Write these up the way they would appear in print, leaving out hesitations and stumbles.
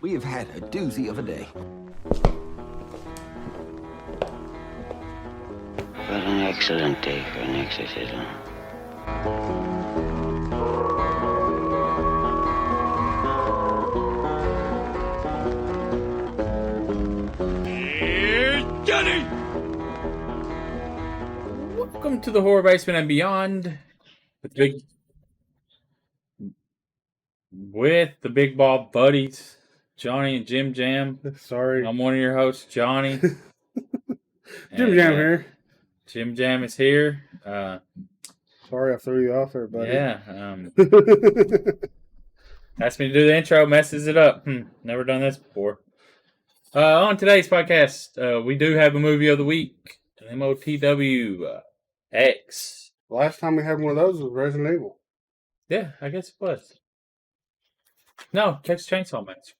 We have had a doozy of a day. What an excellent day for an exorcism. Johnny! Welcome to the Horror Basement and Beyond with the Big Ball Buddies, Johnny and Jim Jam. Sorry. I'm one of your hosts, Johnny. Jim Jam here. Jim Jam is here. Sorry I threw you off there, buddy. Yeah. Asked me to do the intro, messes it up. Never done this before. On today's podcast, we do have a movie of the week. MOTW X. Last time we had one of those was Resident Evil. Yeah, I guess it was. No, Texas Chainsaw Massacre.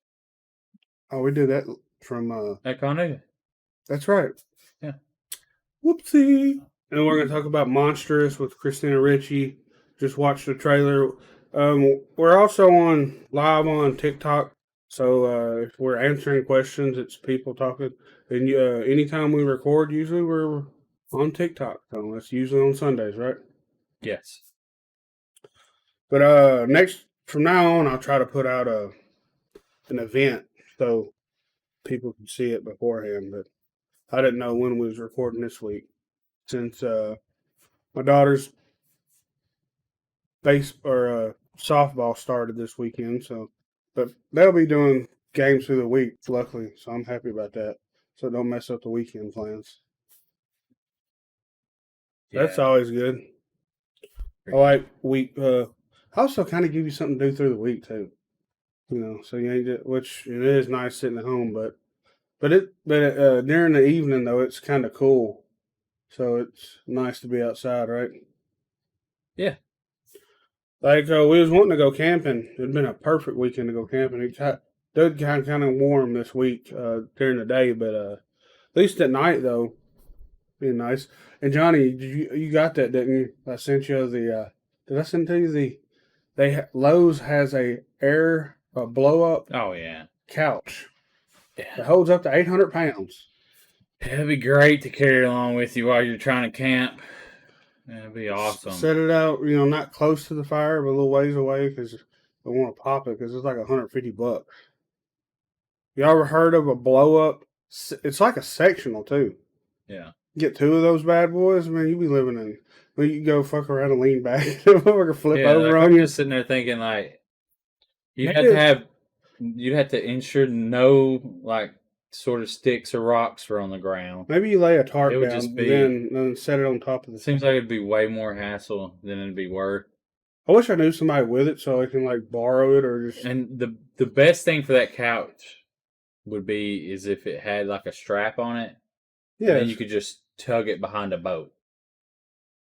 Oh, we did that from... At Chattanooga. That's right. Yeah. Whoopsie. And we're going to talk about Monstrous with Christina Ricci. Just watched the trailer. We're also live on TikTok. So if we're answering questions, it's people talking. And anytime we record, usually we're on TikTok. So that's usually on Sundays, right? Yes. But from now on, I'll try to put out an event so people can see it beforehand. But I didn't know when we was recording this week, since my daughter's softball started this weekend. But they'll be doing games through the week, luckily. So I'm happy about that. So don't mess up the weekend plans. Yeah. That's always good. I like week. Also, kind of give you something to do through the week too. So you ain't which it is nice sitting at home, but during the evening though, it's kind of cool. So it's nice to be outside, right? Yeah. Like we was wanting to go camping. It'd been a perfect weekend to go camping. It did kind of warm this week during the day, but at least at night though, be nice. And Johnny, you got that, didn't you? I sent you did I send to you Lowe's has a blow up couch. Yeah. It holds up to 800 pounds. It'd be great to carry along with you while you're trying to camp. It'd be awesome. Set it out, not close to the fire, but a little ways away because I want to pop it because it's like $150. You ever heard of a blow up? It's like a sectional too. Yeah. Get two of those bad boys, man. You be living in. Well, you go fuck around and lean back, flip over on I'm you. just sitting there thinking like, you'd have to ensure no like sort of sticks or rocks were on the ground. Maybe you lay a tarp It would down, just be, then set it on top of the. Seems like it'd be way more hassle than it'd be worth. I wish I knew somebody with it so I can like borrow it or just. And the best thing for that couch is if it had like a strap on it. Yeah. And then you could just tug it behind a boat.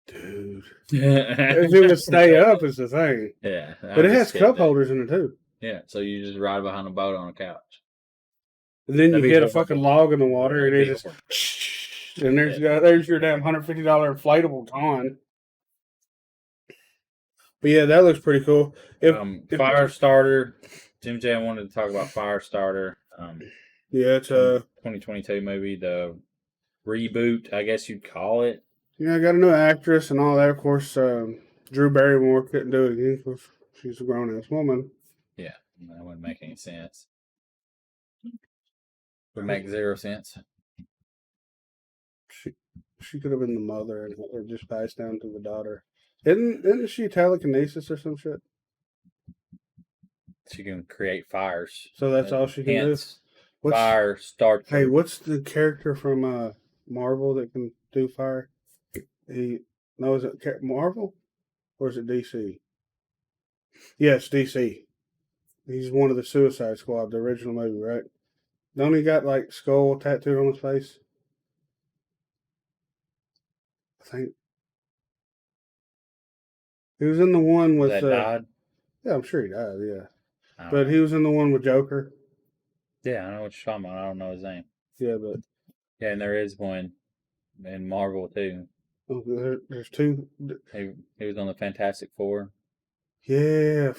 Dude. If it would stay up is the thing. Yeah. But it has cup holders in it too. Yeah, so you just ride behind a boat on a couch. And then you hit a fucking log in the water and it just. And there's your damn $150 inflatable con. But yeah, that looks pretty cool. Firestarter. Jim Jam wanted to talk about Firestarter. Yeah, it's 2022 movie, the reboot, I guess you'd call it. Yeah, I got a new actress and all that. Of course, Drew Barrymore couldn't do it again because she's a grown-ass woman. Yeah, that wouldn't make any sense. Would make zero sense. She could have been the mother and it just passed down to the daughter. Isn't she telekinesis or some shit? She can create fires. So that's all she can do? Fire starter. Hey, what's the character from Marvel that can do fire? Is it Marvel? Or is it DC? Yes, DC. He's one of the Suicide Squad, the original movie, right? Don't he got like skull tattooed on his face? I think. He was in the one with... That died? Yeah, I'm sure he died, yeah. But he was in the one with Joker. Yeah, I know what you're talking about. I don't know his name. Yeah, but... Yeah, and there is one in Marvel, too. Oh, there's two? He was on the Fantastic Four. Yeah,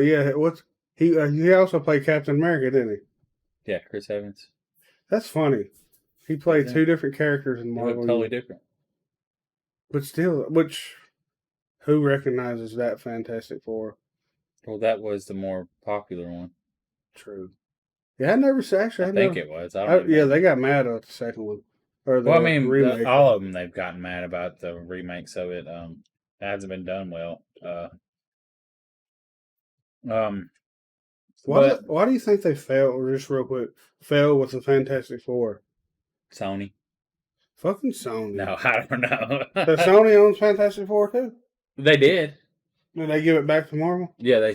yeah. He also played Captain America, didn't Yeah, Chris Evans. That's funny. He played Is two it? different characters in They Marvel. look totally different. But still, who recognizes that Fantastic Four? Well, that was the more popular one. True. Yeah, I never actually. I I think never. it was. I don't even Yeah, know. they got mad at the second one or Well, I the mean, remake. all of them they've gotten mad about the remakes of it. It hasn't been done well. But Why do you think they failed? Or just real quick, failed with the Fantastic Four? Sony. Fucking Sony. No, I don't know. So Sony owns Fantastic Four too. They did. Did they give it back to Marvel? Yeah, they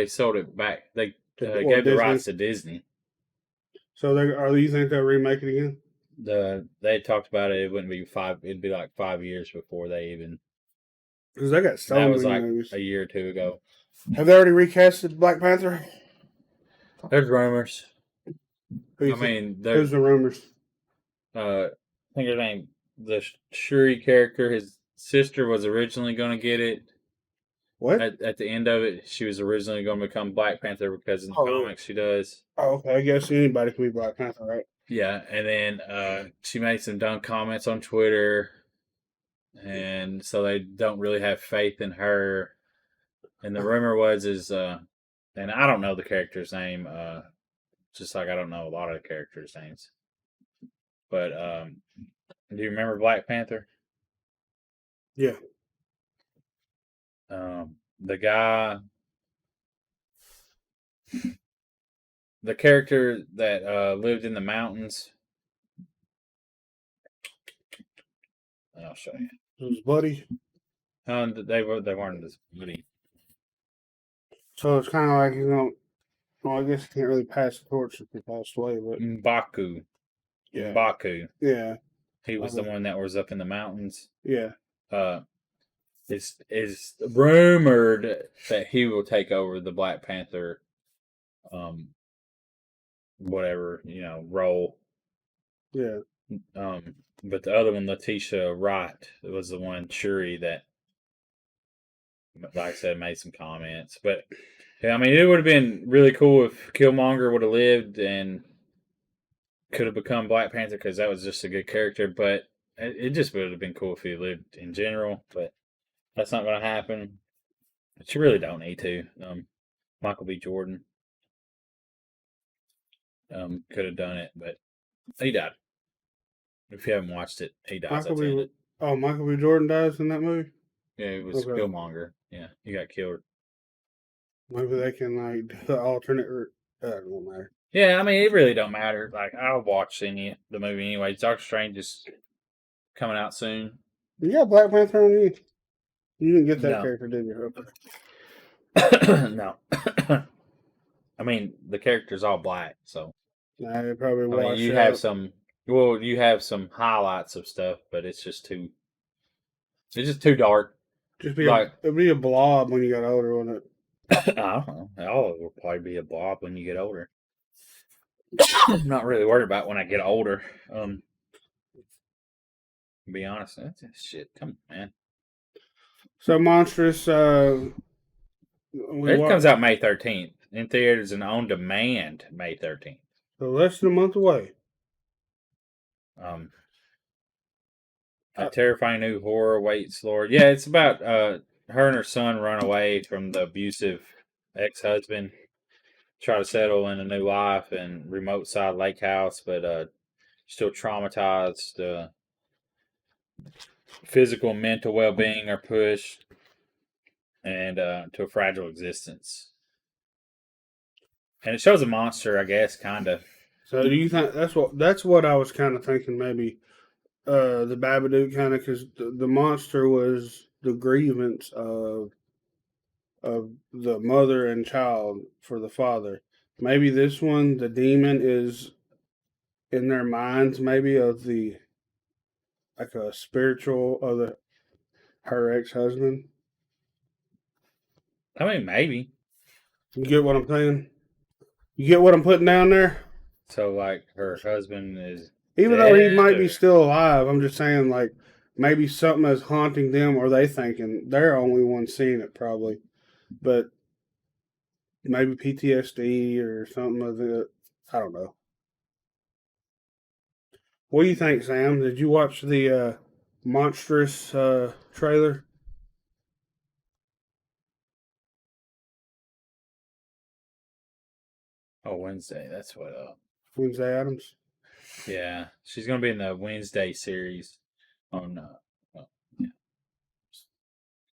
sold it back. They gave the Disney? rights to Disney. So you think they'll remake it again? They talked about it. It wouldn't be 5. It'd be like 5 years before they even. Because they got so That many was like movies. a year or two ago. Have they already recasted Black Panther? There's rumors. Who's the rumors? I think her name, the Shuri character, his sister was originally going to get it. What? At the end of it, she was originally going to become Black Panther because in the comics she does. Oh, okay. I guess anybody can be Black Panther, right? Yeah, and then she made some dumb comments on Twitter, and so they don't really have faith in her. And the rumor is, and I don't know the character's name, just like I don't know a lot of the characters' names. But do you remember Black Panther? Yeah. The guy, the character that lived in the mountains. I'll show you. His buddy. They weren't his buddy. So it's kind of like he's going. Well, I guess he can't really pass the torch if he passed away, but M'Baku. yeah. M'Baku. Yeah. He was the one that was up in the mountains. Yeah. It's rumored that he will take over the Black Panther, whatever, role. Yeah. But the other one, Letitia Wright, was the one, Shuri, that, like I said, made some comments. But yeah, I mean, it would have been really cool if Killmonger would have lived and could have become Black Panther because that was just a good character. But it just would have been cool if he lived in general. But that's not going to happen. But you really don't need to. Michael B. Jordan could have done it, but he died. If you haven't watched it, he dies. Michael B. Jordan dies in that movie? Yeah, it was Killmonger. Yeah, he got killed. Maybe they can like do the alternate. That won't matter. Yeah, I mean, it really don't matter. Like, I'll watch the movie anyway. Doctor Strange is coming out soon. You got Black Panther on you. You didn't get that character, did you? No. I mean, the character's all black, so. Nah, they probably I mean, you have some. Well, you have some highlights of stuff, but it's just too. It's just too dark. Just be it'd be a blob when you got older, wouldn't it? I don't know. All of it will probably be a blob when you get older. I'm not really worried about when I get older. To be honest, that's shit. Come on, man. So Monstrous. It comes out May 13th in theaters and on demand May 13th. So less than a month away. A terrifying new horror waits, Lord. Yeah, it's about her and her son run away from the abusive ex-husband, try to settle in a new life in remote side lake house, but still traumatized. Physical and mental well-being are pushed, and to a fragile existence. And it shows a monster, I guess, kind of. So do you think that's what I was kind of thinking? Maybe the Babadook kind of, because the monster was the grievance of the mother and child for the father. Maybe this one, the demon, is in their minds. Maybe of the like a spiritual of her ex-husband. I mean, maybe. You get what I'm saying? You get what I'm putting down there? So, like, her husband is even though he might be still alive, I'm just saying, like, maybe something is haunting them, or they thinking they're the only one seeing it, probably. But maybe PTSD or something of it. I don't know. What do you think, Sam? Did you watch the monstrous trailer? Oh, Wednesday. That's what. Wednesday Adams. Yeah, she's gonna be in the Wednesday series. On. Yeah.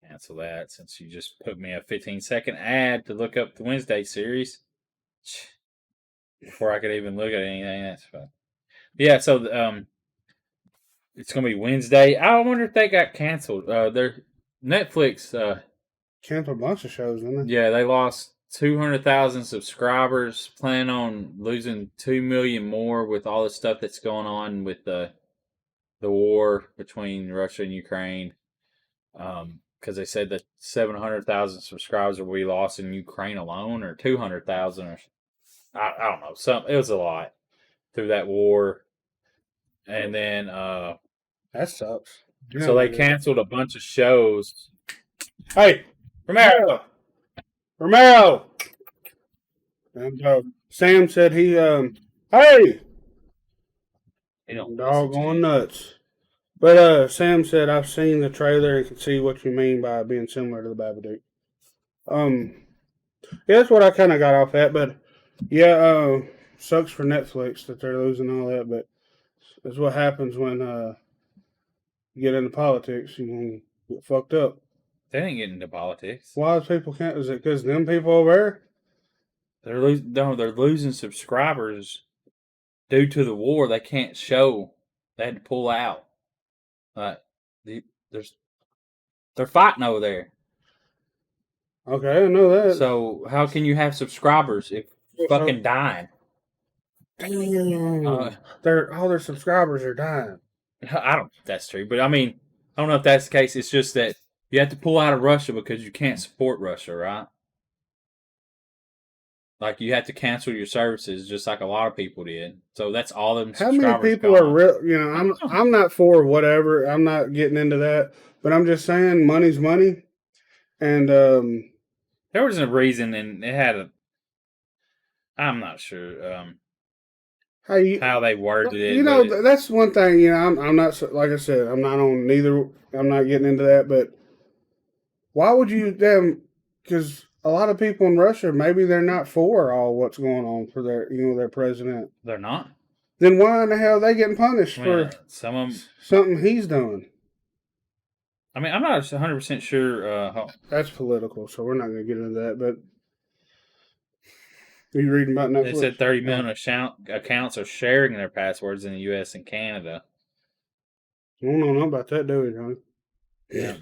Cancel that since you just put me a 15-second ad to look up the Wednesday series before I could even look at anything. That's fine. Yeah, so it's gonna be Wednesday. I wonder if they got canceled. Their Netflix. Canceled a bunch of shows, didn't they? Yeah, they lost 200,000 subscribers. Plan on losing 2 million more with all the stuff that's going on with the war between Russia and Ukraine. Because they said that 700,000 subscribers will be lost in Ukraine alone, or 200,000, or I don't know. It was a lot through that war, and then That sucks. so they canceled a bunch of shows. Hey, Romero. Romero. And Sam said he hey, dog going nuts. But Sam said I've seen the trailer and can see what you mean by being similar to the Babadook. Yeah, that's what I kind of got off at. But yeah, sucks for Netflix that they're losing all that. But that's what happens when you get into politics. You can get fucked up. They didn't get into politics. Why is people can't? Is it because them people over there? They're losing subscribers due to the war. They can't show. They had to pull out. They're fighting over there. Okay, I know that. So how can you have subscribers if you're fucking dying? Damn. All their subscribers are dying. I don't know if that's true, but I mean, I don't know if that's the case. It's just that you have to pull out of Russia because you can't support Russia, right? Like you have to cancel your services, just like a lot of people did. So that's all them. How many people are real? You know, I'm not for whatever. I'm not getting into that, but I'm just saying, money's money, and there was a reason, and it had a. I'm not sure how they worded it. You know, that's one thing. You know, I'm not, like I said, I'm not on neither. I'm not getting into that, but why would you them? Because a lot of people in Russia, maybe they're not for all what's going on for their president. They're not. Then why in the hell are they getting punished for something he's done? I mean, I'm not 100% sure. That's political, so we're not going to get into that. But are you reading about Netflix? They said 30 million accounts are sharing their passwords in the U.S. and Canada. I don't know about that, do we, Johnny? Yeah.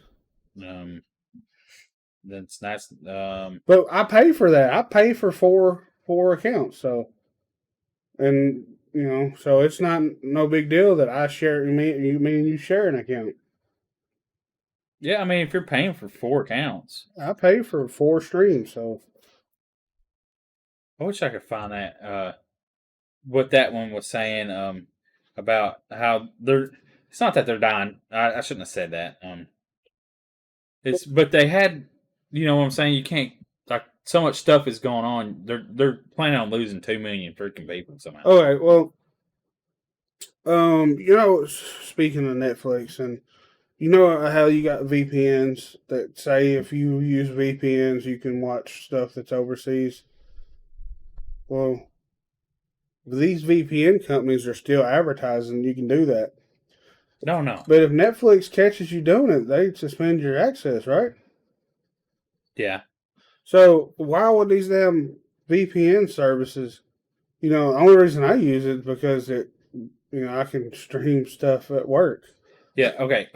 That's nice. But I pay for that. I pay for four accounts. So, and you know, so it's not no big deal that I share. You share an account. Yeah, I mean, if you're paying for 4 accounts, I pay for 4 streams. So, I wish I could find that. What that one was saying. About how they're. It's not that they're dying. I shouldn't have said that. But they had. You know what I'm saying? You can't, like, so much stuff is going on. They're planning on losing 2 million freaking people somehow. Okay, well, you know, speaking of Netflix, and you know how you got VPNs that say if you use VPNs, you can watch stuff that's overseas. Well, these VPN companies are still advertising you can do that. No. But if Netflix catches you doing it, they suspend your access, right? Yeah. So why would these damn VPN services? You know, the only reason I use it is because I can stream stuff at work. Yeah. Okay.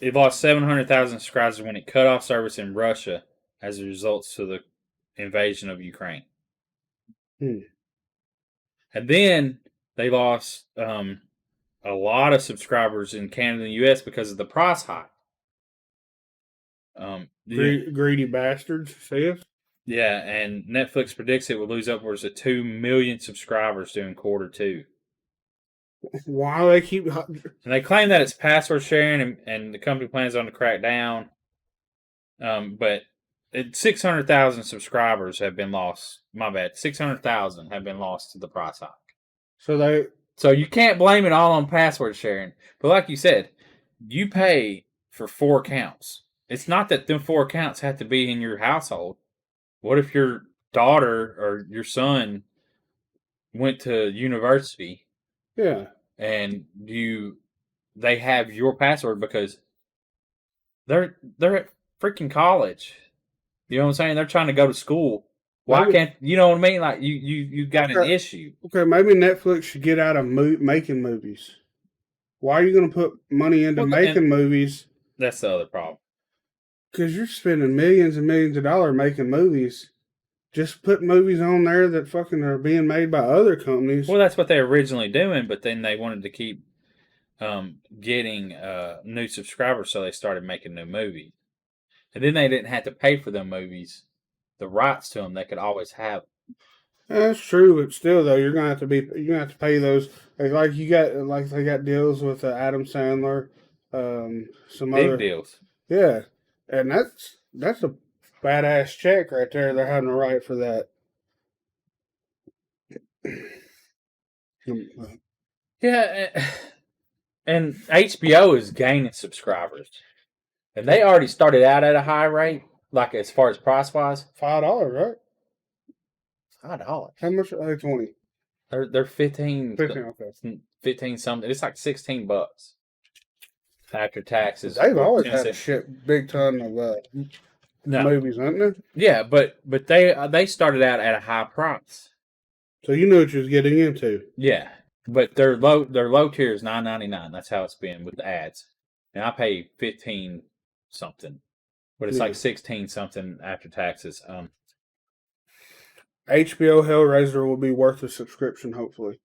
It lost 700,000 subscribers when it cut off service in Russia as a result to the invasion of Ukraine. And then they lost a lot of subscribers in Canada and the U.S. because of the price hike. Greedy bastards, says. Yeah, and Netflix predicts it will lose upwards of 2 million subscribers during Q2. Why do they keep? And they claim that it's password sharing, and the company plans on to crack down. But 600,000 subscribers have been lost. My bad. 600,000 have been lost to the price hike. So So you can't blame it all on password sharing. But like you said, you pay for 4 accounts. It's not that them 4 accounts have to be in your household. What if your daughter or your son went to university Yeah. and they have your password because they're at freaking college. You know what I'm saying? They're trying to go to school. Why Maybe- can't you know what I mean? Like you got an issue. Okay, maybe Netflix should get out of making movies. Why are you going to put money into making movies? That's the other problem. Because you're spending millions and millions of dollars making movies. Just put movies on there that fucking are being made by other companies. Well, that's what they were originally doing, but then they wanted to keep getting new subscribers, so they started making new movies. And then they didn't have to pay for them movies, the rights to them. They could always have. That's true, but still though, you're gonna have to pay those. Like you got like they got deals with Adam Sandler, some Big other deals. yeah, and that's a badass check right there. They're having a right for that. Yeah, and HBO is gaining subscribers, and they already started out at a high rate, like as far as price wise. $5, right? $5. How much? 20. They're 15. 15, okay. 15 something. It's like $16 after taxes. They've always 10 had a cents. shit big ton of No. movies, haven't they? Yeah, but they started out at a high price. So you knew what you was getting into. Yeah, but their low tier is $9.99. That's how it's been with the ads. And I pay 15 something, but it's like 16 something after taxes. HBO Hellraiser will be worth a subscription, hopefully.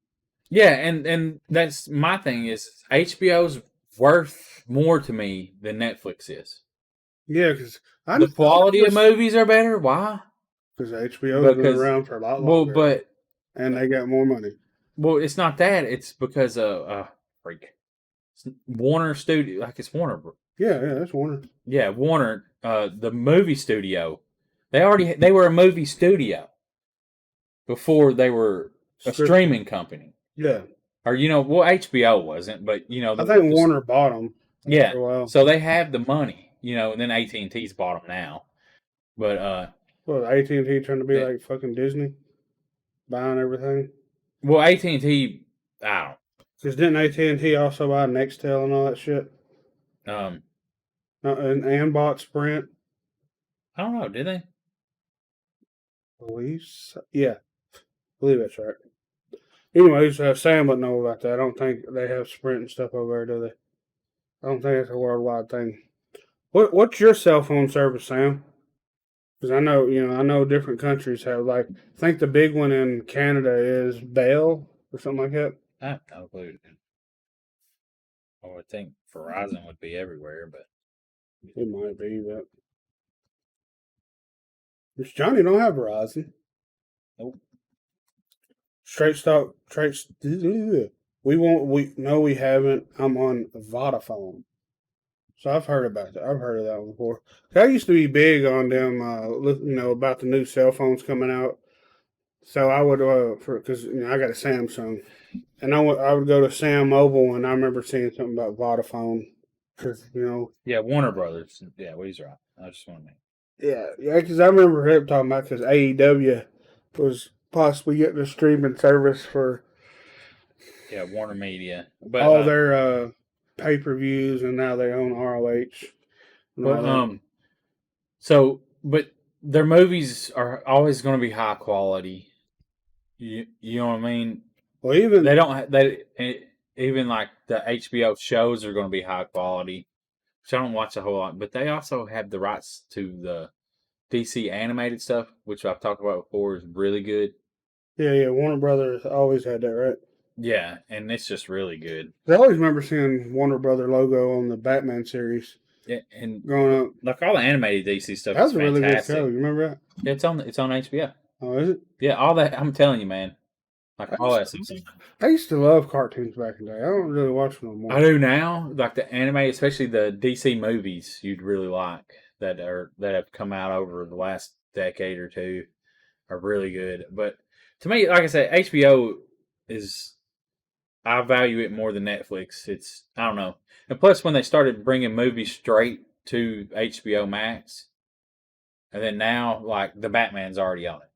Yeah, and that's my thing is HBO's worth more to me than Netflix is. Yeah, because The quality of movies are better. Why? Because HBO's been around for a lot longer. Well, and they got more money. Well, it's not that. It's because of Warner Studio. Like it's Warner. Yeah, that's Warner. Yeah, Warner. The movie studio. They were a movie studio before they were a streaming company. Yeah. Or HBO wasn't, but I think Warner bought them. Yeah. So they have the money, and then AT&T's bought them now. But AT&T trying to be like fucking Disney, buying everything. Well, AT&T, I don't. Because didn't AT&T also buy Nextel and all that shit? And bought Sprint. I don't know. Did they? Yeah, I believe that's right. Anyways, Sam would know about that. I don't think they have Sprint and stuff over there, do they? I don't think it's a worldwide thing. What's your cell phone service, Sam? Because I know different countries have I think the big one in Canada is Bell or something like that. I have no clue. I would think Verizon would be everywhere, but it might be. But Miss Johnny don't have Verizon. Nope. Straight stock. We haven't. I'm on Vodafone. So I've heard about that. I've heard of that one before. I used to be big on them, about the new cell phones coming out. So I would, because I got a Samsung, and I would go to Sam Mobile, and I remember seeing something about Vodafone, because Yeah, Warner Brothers. Yeah, well, he's right. I just want to make. Yeah, because I remember him talking about because AEW was possibly getting a streaming service for. Yeah, Warner Media, but all their pay-per-views, and now they own ROH. But their movies are always going to be high quality. You know what I mean? Well, even they don't. Even like the HBO shows are going to be high quality. Which I don't watch a whole lot, but they also have the rights to the DC animated stuff, which I've talked about before, is really good. Yeah. Warner Brothers always had that, right? Yeah, and it's just really good. I always remember seeing Warner Brother logo on the Batman series. Yeah, and growing up, like all the animated DC stuff, that was a really good show. You remember that? Yeah, it's on HBO. Oh, is it? Yeah, all that. I'm telling you, man. Like all that stuff. I used to love cartoons back in the day. I don't really watch them no more. I do now. Like the anime, especially the DC movies, you'd really like that have come out over the last decade or two, are really good. But to me, like I said, HBO is. I value it more than Netflix. I don't know. And plus, when they started bringing movies straight to HBO Max, and then now, like, the Batman's already on it.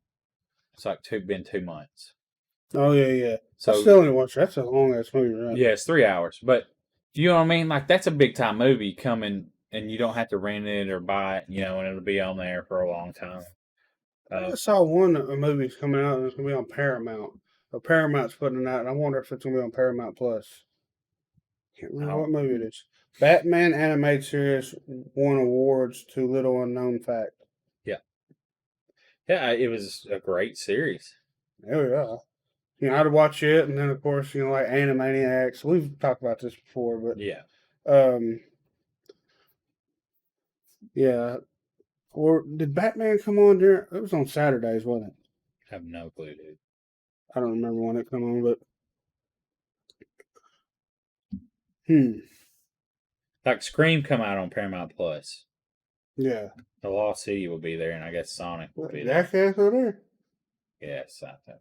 It's like been 2 months. Oh yeah. So I still didn't watch. That's a long ass movie, right? yeah, it's 3 hours. But you know what I mean? Like, that's a big time movie coming, and you don't have to rent it or buy it, and it'll be on there for a long time. I saw one movie's coming out and it's gonna be on Paramount. Paramount's putting it out, and I wonder if it's gonna be on Paramount Plus. Can't remember what movie it is. Batman animated series won awards to Little Unknown Fact. Yeah, it was a great series. Oh yeah. I'd watch it, and then of course, like Animaniacs. We've talked about this before, but Yeah. Yeah. Or did Batman come on during? It was on Saturdays, wasn't it? I have no clue, dude. I don't remember when it come on, but Like Scream come out on Paramount Plus. Yeah. The Lost City will be there, and I guess Sonic will be there. Jackass over there? Yes, I think.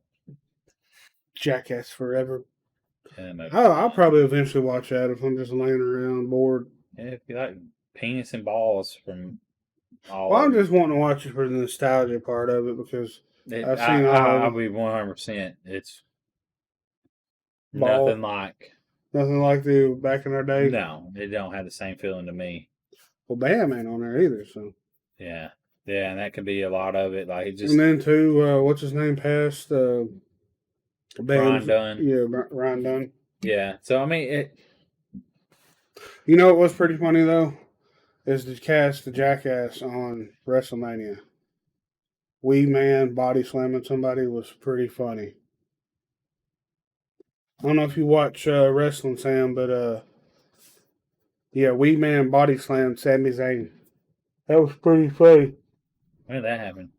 Jackass Forever. And I'll probably eventually watch that if I'm just laying around bored. Yeah, if you like penis and balls from all Well, I'm over. just wanting to watch it for the nostalgia part of it because I've seen I'll be 100%. It's Ball. nothing like the back in our day. No, it don't have the same feeling to me. Well, Bam ain't on there either, so yeah, and that could be a lot of it. Like it just. And then too, what's his name passed? Ryan Dunn. Yeah, Ryan Dunn. Yeah, so I mean it. You know what was pretty funny though, is to cast the Jackass on WrestleMania. Wee Man body slamming somebody was pretty funny. I don't know if you watch wrestling, Sam, but yeah, Wee Man body slammed Sami Zayn. That was pretty funny. When did that happen?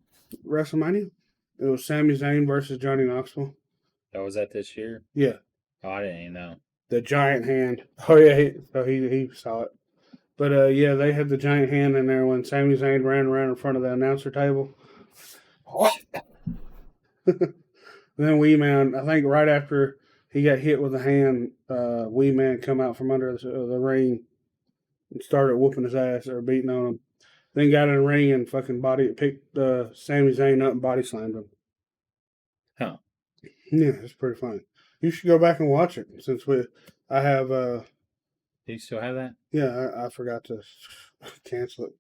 WrestleMania. It was Sami Zayn versus Johnny Knoxville. Oh, was that this year? Yeah. Oh, I didn't even know. The giant hand. Oh yeah, he saw it. But yeah, they had the giant hand in there when Sami Zayn ran around in front of the announcer table. What? Then Wee Man, I think right after he got hit with a hand, Wee Man come out from under the ring and started whooping his ass or beating on him. Then got in the ring and fucking picked Sami Zayn up and body slammed him. Huh. Yeah, it's pretty funny. You should go back and watch it since I have. Do you still have that? Yeah, I forgot to cancel it,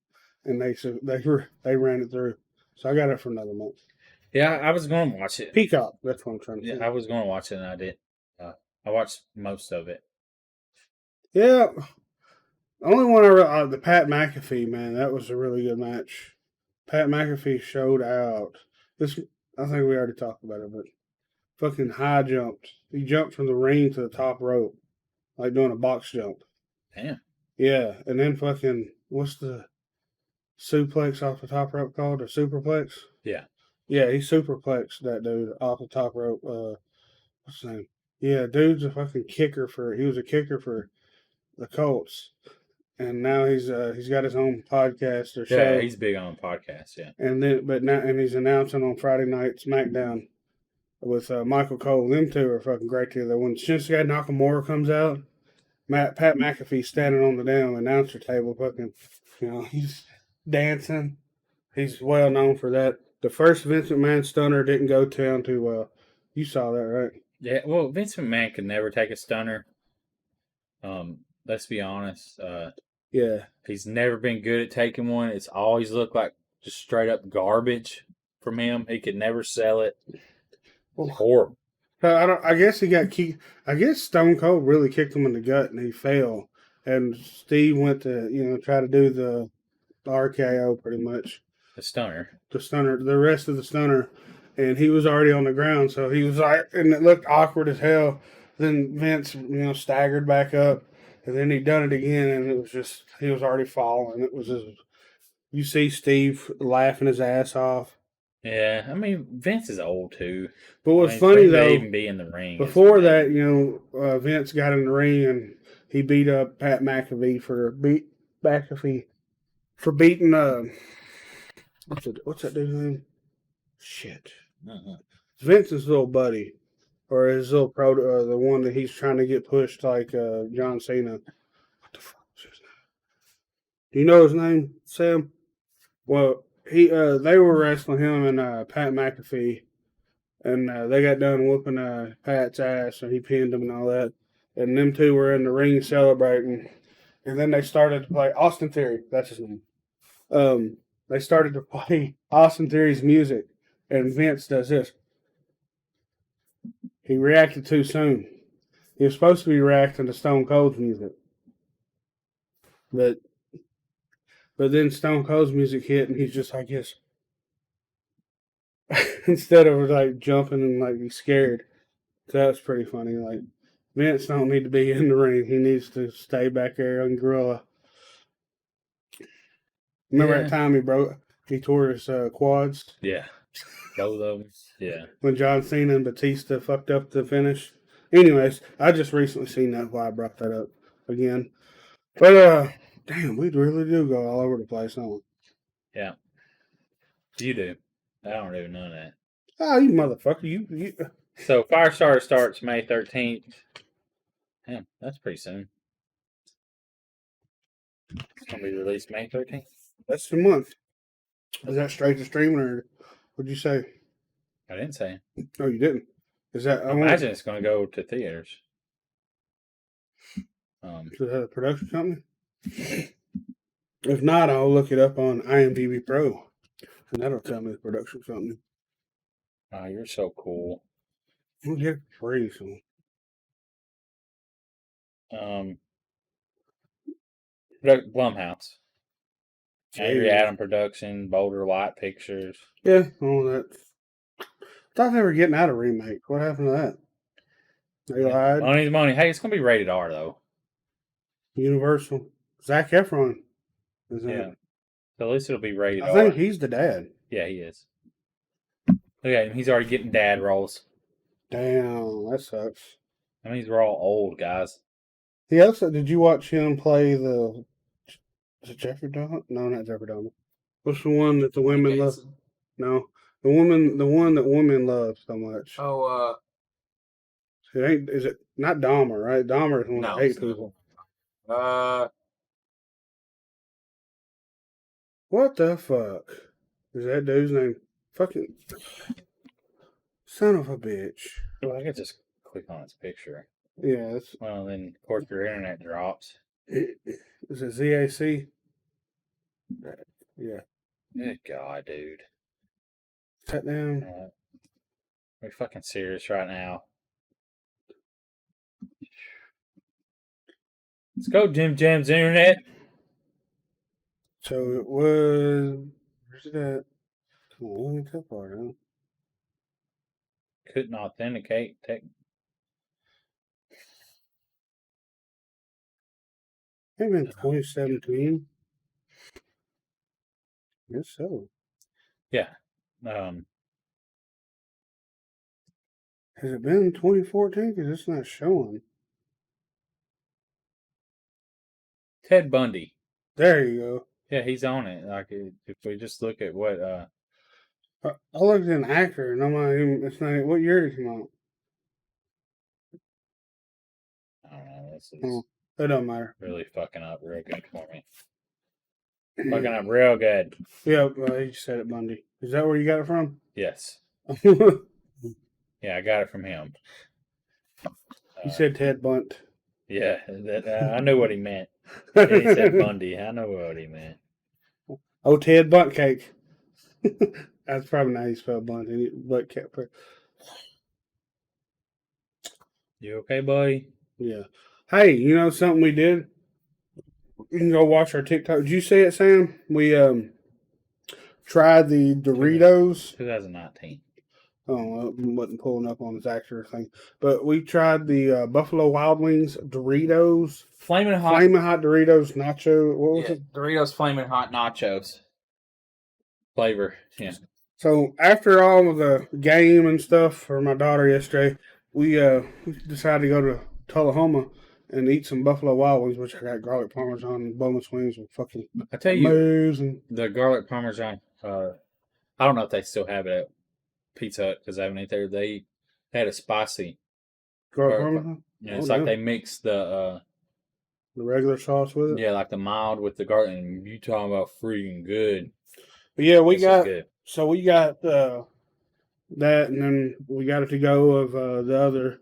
and they ran it through, so I got it for another month. Yeah, I was going to watch it. Peacock, that's what I'm trying to say. Yeah, I was going to watch it, and I did. I watched most of it. Yeah, the only one the Pat McAfee, man, that was a really good match. Pat McAfee showed out. I think we already talked about it, but fucking high jumped. He jumped from the ring to the top rope, like doing a box jump. Damn. Yeah, and then fucking, what's the suplex off the top rope called? A superplex? Yeah. Yeah, he superplexed that dude off the top rope. What's his name? Yeah, dude's a fucking kicker he was a kicker for the Colts. And now he's got his own podcast or show. Yeah, he's big on podcasts, yeah. And he's announcing on Friday night SmackDown with Michael Cole. Them two are fucking great together. When Shinsuke Nakamura comes out, Pat McAfee standing on the damn announcer table, fucking, he's dancing. He's well known for that. The first Vince McMahon stunner didn't go down too well. You saw that, right? Yeah, well, Vince McMahon could never take a stunner. Let's be honest. Yeah. He's never been good at taking one. It's always looked like just straight up garbage from him. He could never sell it. It's horrible. I guess he got kicked. I guess Stone Cold really kicked him in the gut and he fell. And Steve went to, try to do the RKO pretty much. The stunner. The rest of the stunner. And he was already on the ground. So he was like, and it looked awkward as hell. Then Vince, staggered back up. And then he done it again. And it was just, he was already falling. It was just, you see Steve laughing his ass off. Yeah, I mean, Vince is old too. But what's funny though, even be in the ring. Before that, Vince got in the ring and he beat up Pat McAfee for beating what's that dude's name? Shit. Uh-huh. Vince's little buddy. or his little the one that he's trying to get pushed like John Cena. What the fuck is his name? Do you know his name, Sam? Well, they were wrestling him and Pat McAfee, and they got done whooping Pat's ass, and he pinned him and all that. And them two were in the ring celebrating, and then they started to play Austin Theory. That's his name. They started to play Austin Theory's music, and Vince does this. He reacted too soon. He was supposed to be reacting to Stone Cold's music, but then Stone Cold's music hit, and he's just like this. Instead of like jumping and like be scared. So that was pretty funny. Like Vince don't need to be in the ring. He needs to stay back there on Gorilla. Remember that time he tore his quads? Yeah. Both of them. Yeah. When John Cena and Batista fucked up the finish. Anyways, I just recently seen that, why I brought that up again. But damn, we really do go all over the place, don't we? Yeah. You do. I don't do none of that. Oh, you motherfucker. You. So Firestarter starts May 13th. Damn, that's pretty soon. It's going to be released May 13th. That's the month. Is that straight to streaming, or what'd you say? I didn't say. Oh, you didn't? Is that? I imagine it's going to go to theaters. Is that a production company? If not, I'll look it up on IMDb Pro, and that'll tell me the production company. Oh, you're so cool. We'll get it free, so. Blumhouse. Angry Adam Production, Boulder Light Pictures. Yeah, all that. I thought they were getting out of remake. What happened to that? They lied. Money's money. Hey, it's going to be rated R, though. Universal. Zac Efron. Yeah. So at least it'll be rated R. I think he's the dad. Yeah, he is. Look at him. He's already getting dad roles. Damn, that sucks. That means we're all old, guys. He also, did you watch him play the... Is it Jeffrey Dahmer? No, not Jeffrey Dahmer. What's the one that the women love? No, the one that women love so much. Oh, It ain't. Is it not Dahmer? Right? Dahmer is one that hate people. What the fuck is that dude's name? Fucking son of a bitch. Well, I could just click on his picture. Yeah. Well, then of course your internet drops. Is it ZAC? Yeah. Good God, dude. Sit down. Are we fucking serious right now? Let's go, Jim Jam's internet. So it was. Where's it at? Come on, let me tell part out. Couldn't authenticate. Maybe in 2017. Yes, so. Yeah. Has it been 2014? Because it's not showing. Ted Bundy. There you go. Yeah, he's on it. Like, if we just look at what. I looked at an actor, and I'm not even. It's not. What year did it come out? I don't know. This is It don't matter. really fucking up real good for me. Fucking up real good. Yeah, you said it, Bundy. Is that where you got it from? Yes. You Yeah, I got it from him. said Ted Bunt. Yeah, I knew what he meant. Yeah, he said Bundy. I know what he meant. Oh, Ted Bunt Cake. That's probably not how you spell Bunt. Butt cake. You okay, buddy? Yeah. Hey, you know something we did? You can go watch our TikTok. Did you see it, Sam? We tried the Doritos. 2019. Oh, well, it wasn't pulling up on his actor thing. But we tried the Buffalo Wild Wings Doritos. Flaming Hot Doritos Nacho. What was it? Doritos Flaming Hot Nachos. Flavor. Yeah. So after all of the game and stuff for my daughter yesterday, we decided to go to Tullahoma and eat some Buffalo Wild Wings, which I got garlic parmesan and boneless wings and fucking I tell you, amazing. the garlic parmesan. I don't know if they still have it at Pizza Hut because I haven't ate there. They had a spicy. Garlic Or- parmesan? And it's like they mix the the regular sauce with it? like the mild with the garlic, and you talking about freaking good. But yeah, we This is got, good. so we got that, and then we got it to go of the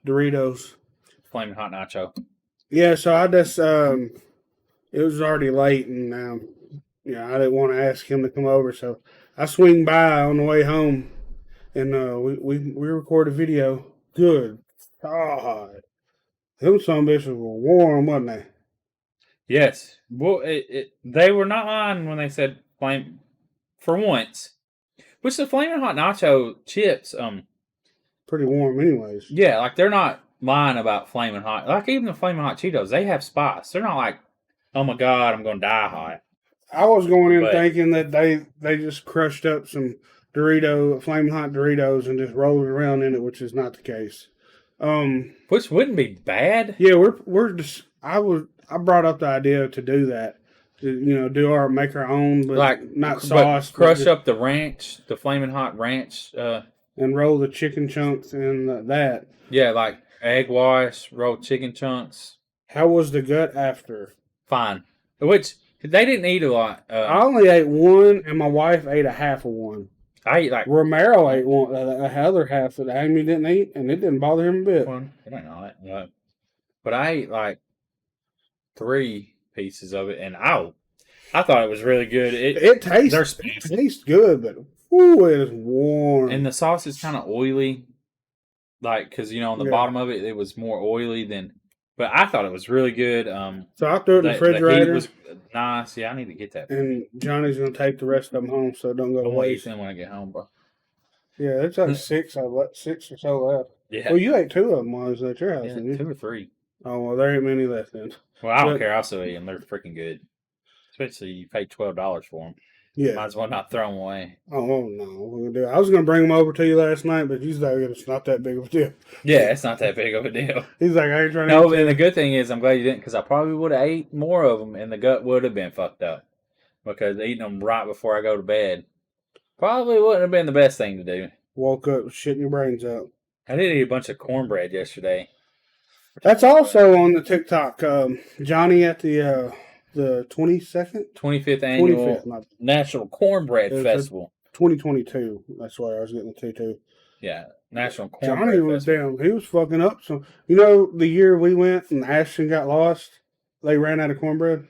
Doritos. Flaming hot nacho. Yeah, so I just, it was already late, and I didn't want to ask him to come over, so I swing by on the way home, and we recorded a video. Good God. Them some bitches were warm, wasn't they? Yes. Well, they were not lying when they said flame for once. Which the flaming hot nacho chips, Pretty warm anyways. yeah, like they're not lying about flaming hot. Like even the flaming hot Cheetos, they have spice. They're not like, oh my god, I'm gonna die hot. I was going in But- thinking that they just crushed up some flaming hot Doritos and just rolled it around in it, which is not the case. Which wouldn't be bad. Yeah, we're just I brought up the idea to do that. To make our own, but Like not but sauce. crush up the ranch, the flaming hot ranch. And roll the chicken chunks in that. Yeah, like egg wash, rolled chicken chunks. How was the gut after? Fine. Which they didn't eat a lot. I only ate one, and my wife ate a half of one. I ate like Romero ate one, the other half that Amy didn't eat, and it didn't bother him a bit. one. It ain't all that. But I ate like 3 pieces of it, and I thought it was really good. It tastes good, but it is warm. And the sauce is kind of oily, like because on the bottom of it was more oily than. But I thought it was really good. So I threw it in the refrigerator. The heat was nice. Yeah, I need to get that. And Johnny's gonna take the rest of them home, so don't go to I'm gonna eat waste. them when I get home, bro. Yeah, it's like six or so left. Yeah, Well, you ate 2 of them while I was at your house, yeah, didn't you? 2 or 3. Oh well, there ain't many left then. Well, I don't But- care. I'll still eat them. They're freaking good. Especially you paid $12 for them. Yeah. Might as well not throw them away. Oh no, we're gonna do it. I was gonna bring them over to you last night, but you like it's not that big of a deal. Yeah, it's not that big of a deal. He's like, I ain't trying to. No, eat and the good thing is, I'm glad you didn't, because I probably would have ate more of them, and the gut would have been fucked up. Because eating them right before I go to bed probably wouldn't have been the best thing to do. Woke up shitting your brains out. I did eat a bunch of cornbread yesterday. That's also on the TikTok. Johnny at the 22nd, 25th annual 25th, not National Cornbread It's a- Festival. 2022. That's why I was getting the 2-2. Yeah, National Cornbread Johnny was Festival. down. He was fucking up. So the year we went and Ashton got lost, they ran out of cornbread.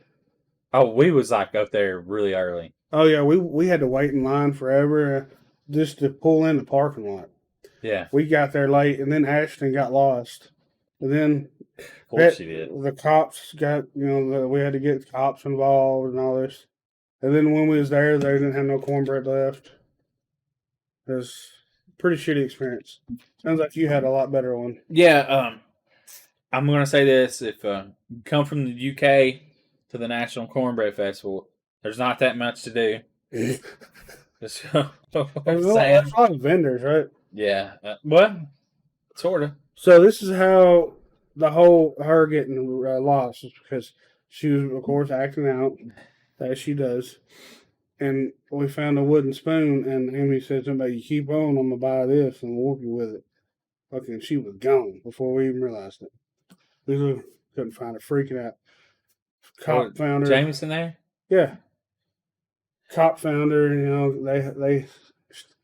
Oh, we was like up there really early. Oh yeah, we had to wait in line forever just to pull in the parking lot. Yeah, We got there late, and then Ashton got lost, and then of course you did. the cops got we had to get cops involved and all this. And then when we was there, they didn't have no cornbread left. It was a pretty shitty experience. Sounds like you had a lot better one. Yeah, I'm gonna say this: if you come from the UK to the National Cornbread Festival, there's not that much to do. Just There's a lot of vendors, right? yeah, well, sort of. So this is how the whole her getting lost is because she was, of course, acting out as she does, and we found a wooden spoon, and Amy said, "Somebody, you keep on, I'm gonna buy this and whoop you with it." Fucking, she was gone before we even realized it. We couldn't find her, freaking out. Cop found her. Jameson there. Yeah. Cop found her.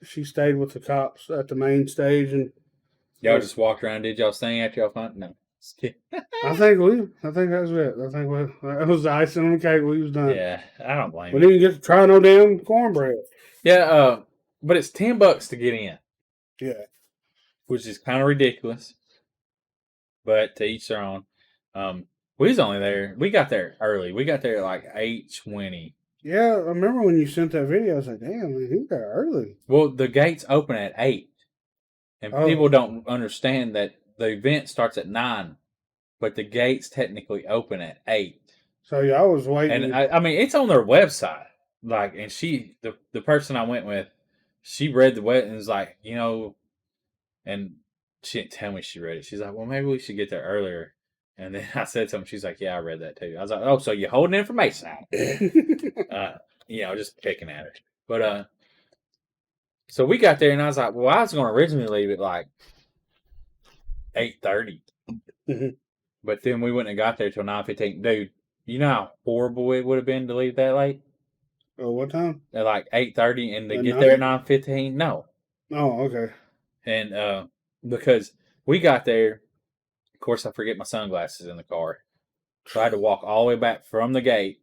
She stayed with the cops at the main stage, and Y'all just walked around, did y'all thing after y'all found? No. Just kidding. I think that was it. I think that was the icing on the cake. We was done. Yeah, I don't blame We you. didn't get to try no damn cornbread. Yeah, but it's $10 to get in, Yeah. which is kind of ridiculous. But to each their own. We was only there. We got there early. We got there at like 8:20. Yeah, I remember when you sent that video. I was like, damn, man, he got early. Well, the gates open at 8, and Oh. people don't understand that the event starts at 9, but the gates technically open at 8. So yeah, I was waiting. And I mean, it's on their website. Like, and the person I went with, she read the web and was like, and she didn't tell me she read it. She's like, well, maybe we should get there earlier. And then I said something. She's like, yeah, I read that too. I was like, oh, so you're holding information out? Just picking at her. But So we got there, and I was like, well, I was going to originally leave at like 8:30. Mhm. But then we wouldn't have got there till 9:15. Dude, you know how horrible it would have been to leave that late? Oh, what time? At like 8:30 and to At get there at night? 9:15? No. Oh, okay. And because we got there, of course, I forget my sunglasses in the car. So I had to walk all the way back from the gate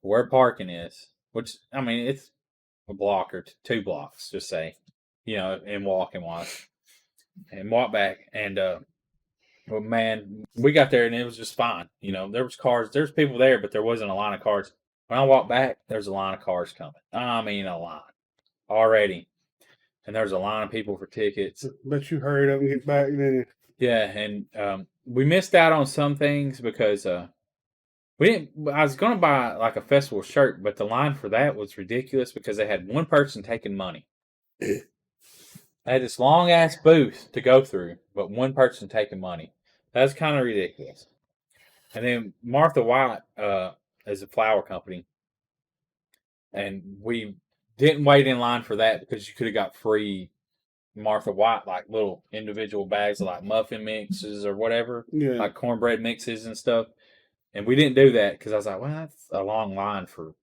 to where parking is, which, I mean, it's a block or 2 blocks, just say, in walking wise. And walk back. And, well, man, we got there and it was just fine. There was cars, there's people there, but there wasn't a line of cars. When I walked back, there's a line of cars coming. I mean, a line already. And there's a line of people for tickets. Bet you hurried up and get back, didn't Yeah, and we missed out on some things because we didn't. I was going to buy like a festival shirt, but the line for that was ridiculous because they had one person taking money. They had this long ass booth to go through, but one person taking money. That's kind of ridiculous. And then Martha White is a flower company, and we didn't wait in line for that because you could have got free Martha White, like little individual bags of like muffin mixes or whatever, you? Yeah. like cornbread mixes and stuff. And we didn't do that because I was like, well, that's a long line for.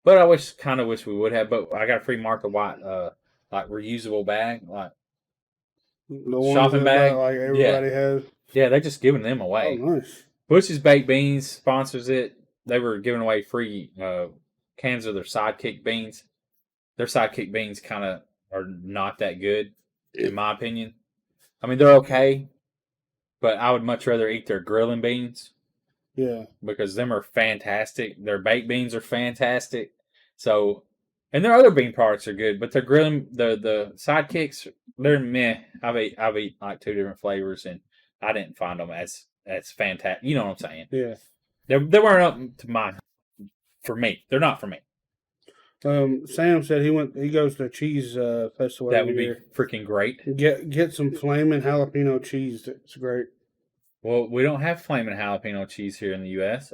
But I kind of wish we would have. But I got a free Martha White, like reusable bag, like The ones shopping bag. like everybody has. Yeah, they're just giving them Oh, away. nice. Bush's Baked Beans sponsors it. They were giving away free cans of their Sidekick beans. Their Sidekick beans kind of are not that good, in my opinion. I mean, they're okay, but I would much rather eat their grilling beans. Yeah. Because them are fantastic. Their baked beans are fantastic. So, and their other bean products are good, but their grilling, the Sidekicks, they're meh. I've eaten like 2 different flavors, and I didn't find them as fantastic. You know what I'm saying? Yeah. They weren't up to mine. For me, they're not for me. Sam said he goes to a cheese festival. That would be freaking great. Get some flaming jalapeno cheese. It's great. Well, we don't have flaming jalapeno cheese here in the U.S.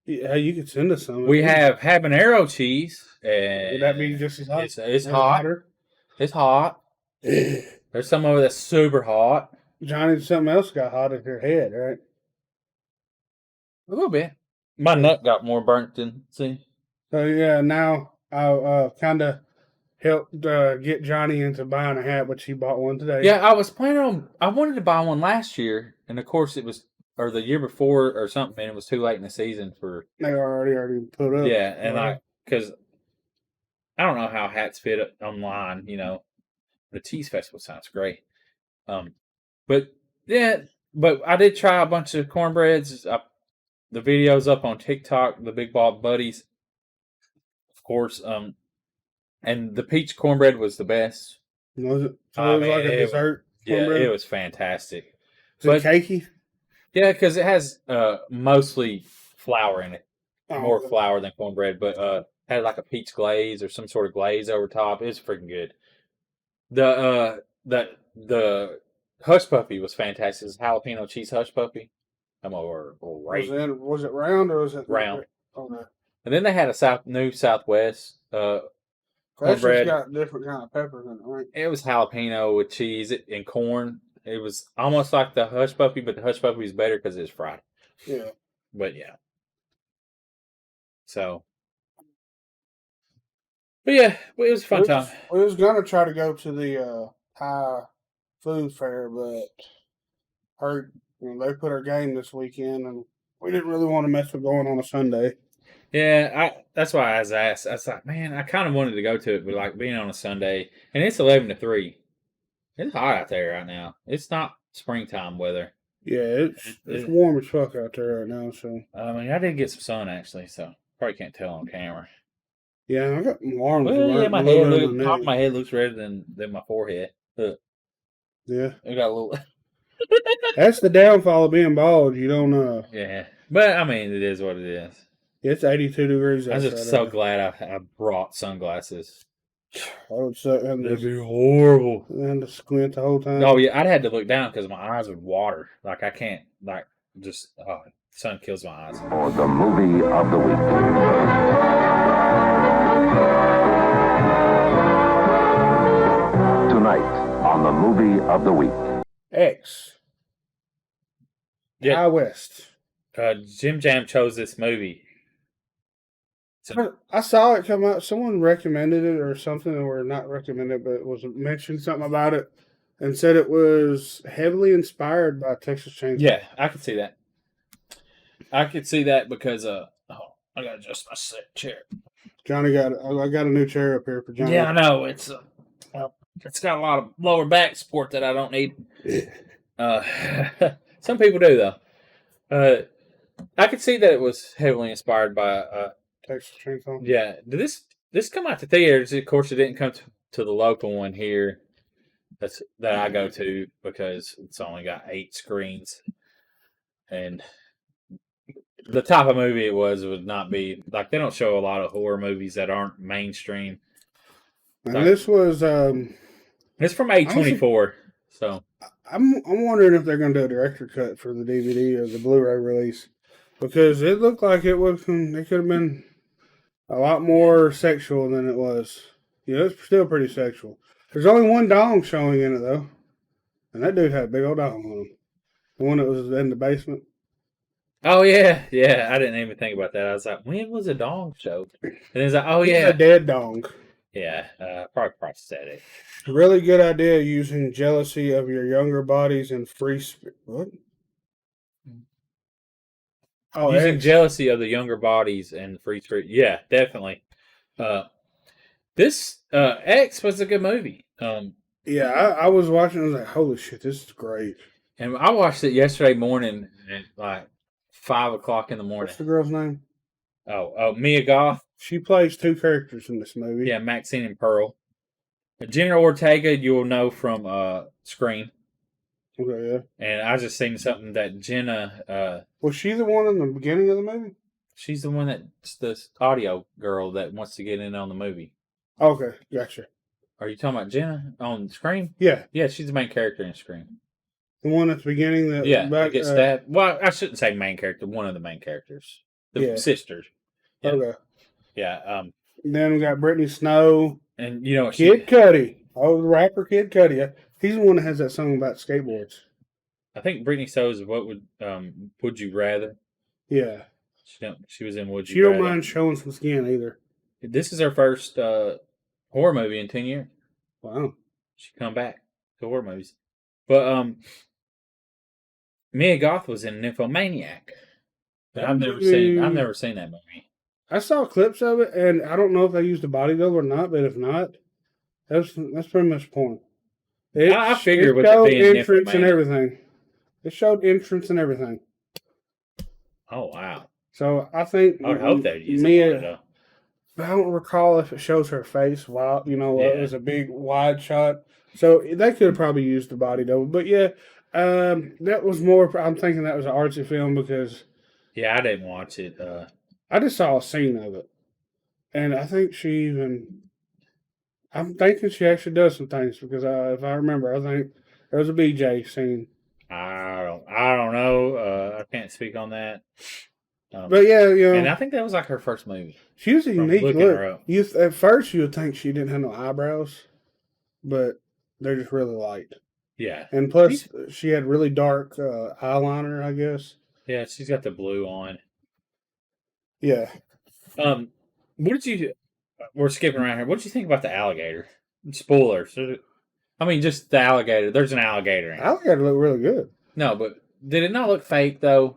Yeah, you could send us some. We have habanero cheese. And would that be just as hot? It's hot. Hotter? It's hot. There's some over that's super hot. Johnny, something else got hot in your head, right? A little bit. My nut got more burnt than, see? So, yeah, now I kind of helped get Johnny into buying a hat, but he bought one today. Yeah, I was planning on, I wanted to buy one last year, and of course it was, or the year before or something, and it was too late in the season for. They already put up. Yeah, and because I don't know how hats fit online, The Cheese Festival sounds great. But I did try a bunch of cornbreads. The video's up on TikTok, the Big Bob Buddies, of course. And the peach cornbread was the best. Was it? So it was like a dessert cornbread? Yeah, it was fantastic. Is it cakey? Yeah, because it has mostly flour in it. More flour than cornbread, but had like a peach glaze or some sort of glaze over top. It's freaking good. The hush puppy was fantastic. It's jalapeno cheese hush puppy. I'm over right. Was it round or was it round? Okay. And then they had a new Southwest cornbread. Got different kind of peppers in it, right? It was jalapeno with cheese and corn. It was almost like the hush puppy, but the hush puppy is better because it's fried. Yeah. But yeah. So. But yeah, it was a fun time. We was gonna try to go to the Thai food fair, but heard they put our game this weekend, and we didn't really want to mess with going on a Sunday. Yeah, that's why I was asked. I was like, man, I kind of wanted to go to it, but like being on a Sunday, and it's 11 to 3. It's hot out there right now. It's not springtime weather. Yeah, it's warm as fuck out there right now. So I mean, I did get some sun actually, so probably can't tell on camera. Yeah, I got warm. Well, yeah, top of my head looks redder than my forehead. Look. Yeah, I got a little. That's the downfall of being bald. You don't know. Yeah, but I mean, it is what it is. It's 82 degrees. I'm just so glad I brought sunglasses. I would say that'd be horrible. And to squint the whole time. Oh yeah, I'd had to look down because my eyes would water. Like I can't, the sun kills my eyes. For the movie of the week. Tonight on the Movie of the Week. X. Yeah. High West. Jim Jam chose this movie. I saw it come out. Someone recommended it or something, or not recommended, but it was mentioned something about it and said it was heavily inspired by Texas Chainsaw. Yeah, I could see that. I could see that because I gotta adjust my chair. Johnny I got a new chair up here for Johnny. Yeah, I know it's got a lot of lower back support that I don't need. Some people do though. I could see that it was heavily inspired by Texas Chainsaw. Yeah, did this come out to theaters? Of course, it didn't come to the local one here. That I go to because it's only got 8 screens, and the type of movie it would not be like they don't show a lot of horror movies that aren't mainstream. And this was it's from A24, so I'm wondering if they're going to do a director cut for the DVD or the Blu-ray release because it looked like it could have been a lot more sexual than it was. Yeah, it's still pretty sexual. There's only one dong showing in it though, and that dude had a big old dong on him. The one that was in the basement. Oh yeah. I didn't even think about that. I was like, when was a dong show? And it's like, oh yeah, a dead dong. Yeah, probably prosthetic. Really good idea using jealousy of your younger bodies and free spirit. What? Oh, using X. jealousy of the younger bodies and free spirit. Yeah, definitely. This X was a good movie. Yeah, I was watching. I was like, holy shit, this is great. And I watched it yesterday morning at like 5 o'clock in the morning. What's the girl's name? Oh, Mia Goth. She plays 2 characters in this movie. Yeah, Maxine and Pearl. Jenna Ortega, you'll know from Scream. Okay, yeah. And I just seen something that Jenna... was she the one in the beginning of the movie? She's the one that's the audio girl that wants to get in on the movie. Okay, gotcha. Are you talking about Jenna on Scream? Yeah. Yeah, she's the main character in Scream. The one at the beginning that... Yeah, that gets stabbed. Well, I shouldn't say main character, one of the main characters. The sisters. Yeah. Okay. Yeah. Then we got Brittany Snow. And you know what Kid Cudi. Oh, the rapper Kid Cudi. He's the one that has that song about skateboards. I think Brittany Snows what would you rather? Yeah. She was in Would You She Rather. don't mind showing some skin either. This is her first horror movie in 10 years. Wow. She come back to horror movies. But Mia Goth was in Nymphomaniac. But I've never seen that movie. I saw clips of it, and I don't know if they used a body double or not, but if not, that's pretty much the point. I figured with showed it being entrance and Nymphomaniac. everything. It showed entrance and everything. Oh, wow. So I think I would hope they'd use Mia, it. I don't recall if it shows her face. Wow, Yeah. it was a big wide shot. So they could have probably used the body double. But yeah, that was more. I'm thinking that was an artsy film because. Yeah, I didn't watch it. I just saw a scene of it, and I think I'm thinking she actually does some things because if I remember, I think there was a BJ scene. I don't know. I can't speak on that. But yeah, and I think that was like her first movie. She was a unique look. Her up. At first, you would think she didn't have no eyebrows, but they're just really light. Yeah, and plus she had really dark eyeliner, I guess. Yeah, she's got the blue on. Yeah. What did you? We're skipping around here. What did you think about the alligator? Spoilers. I mean, just the alligator. There's an alligator in it. Alligator looked really good. No, but did it not look fake though?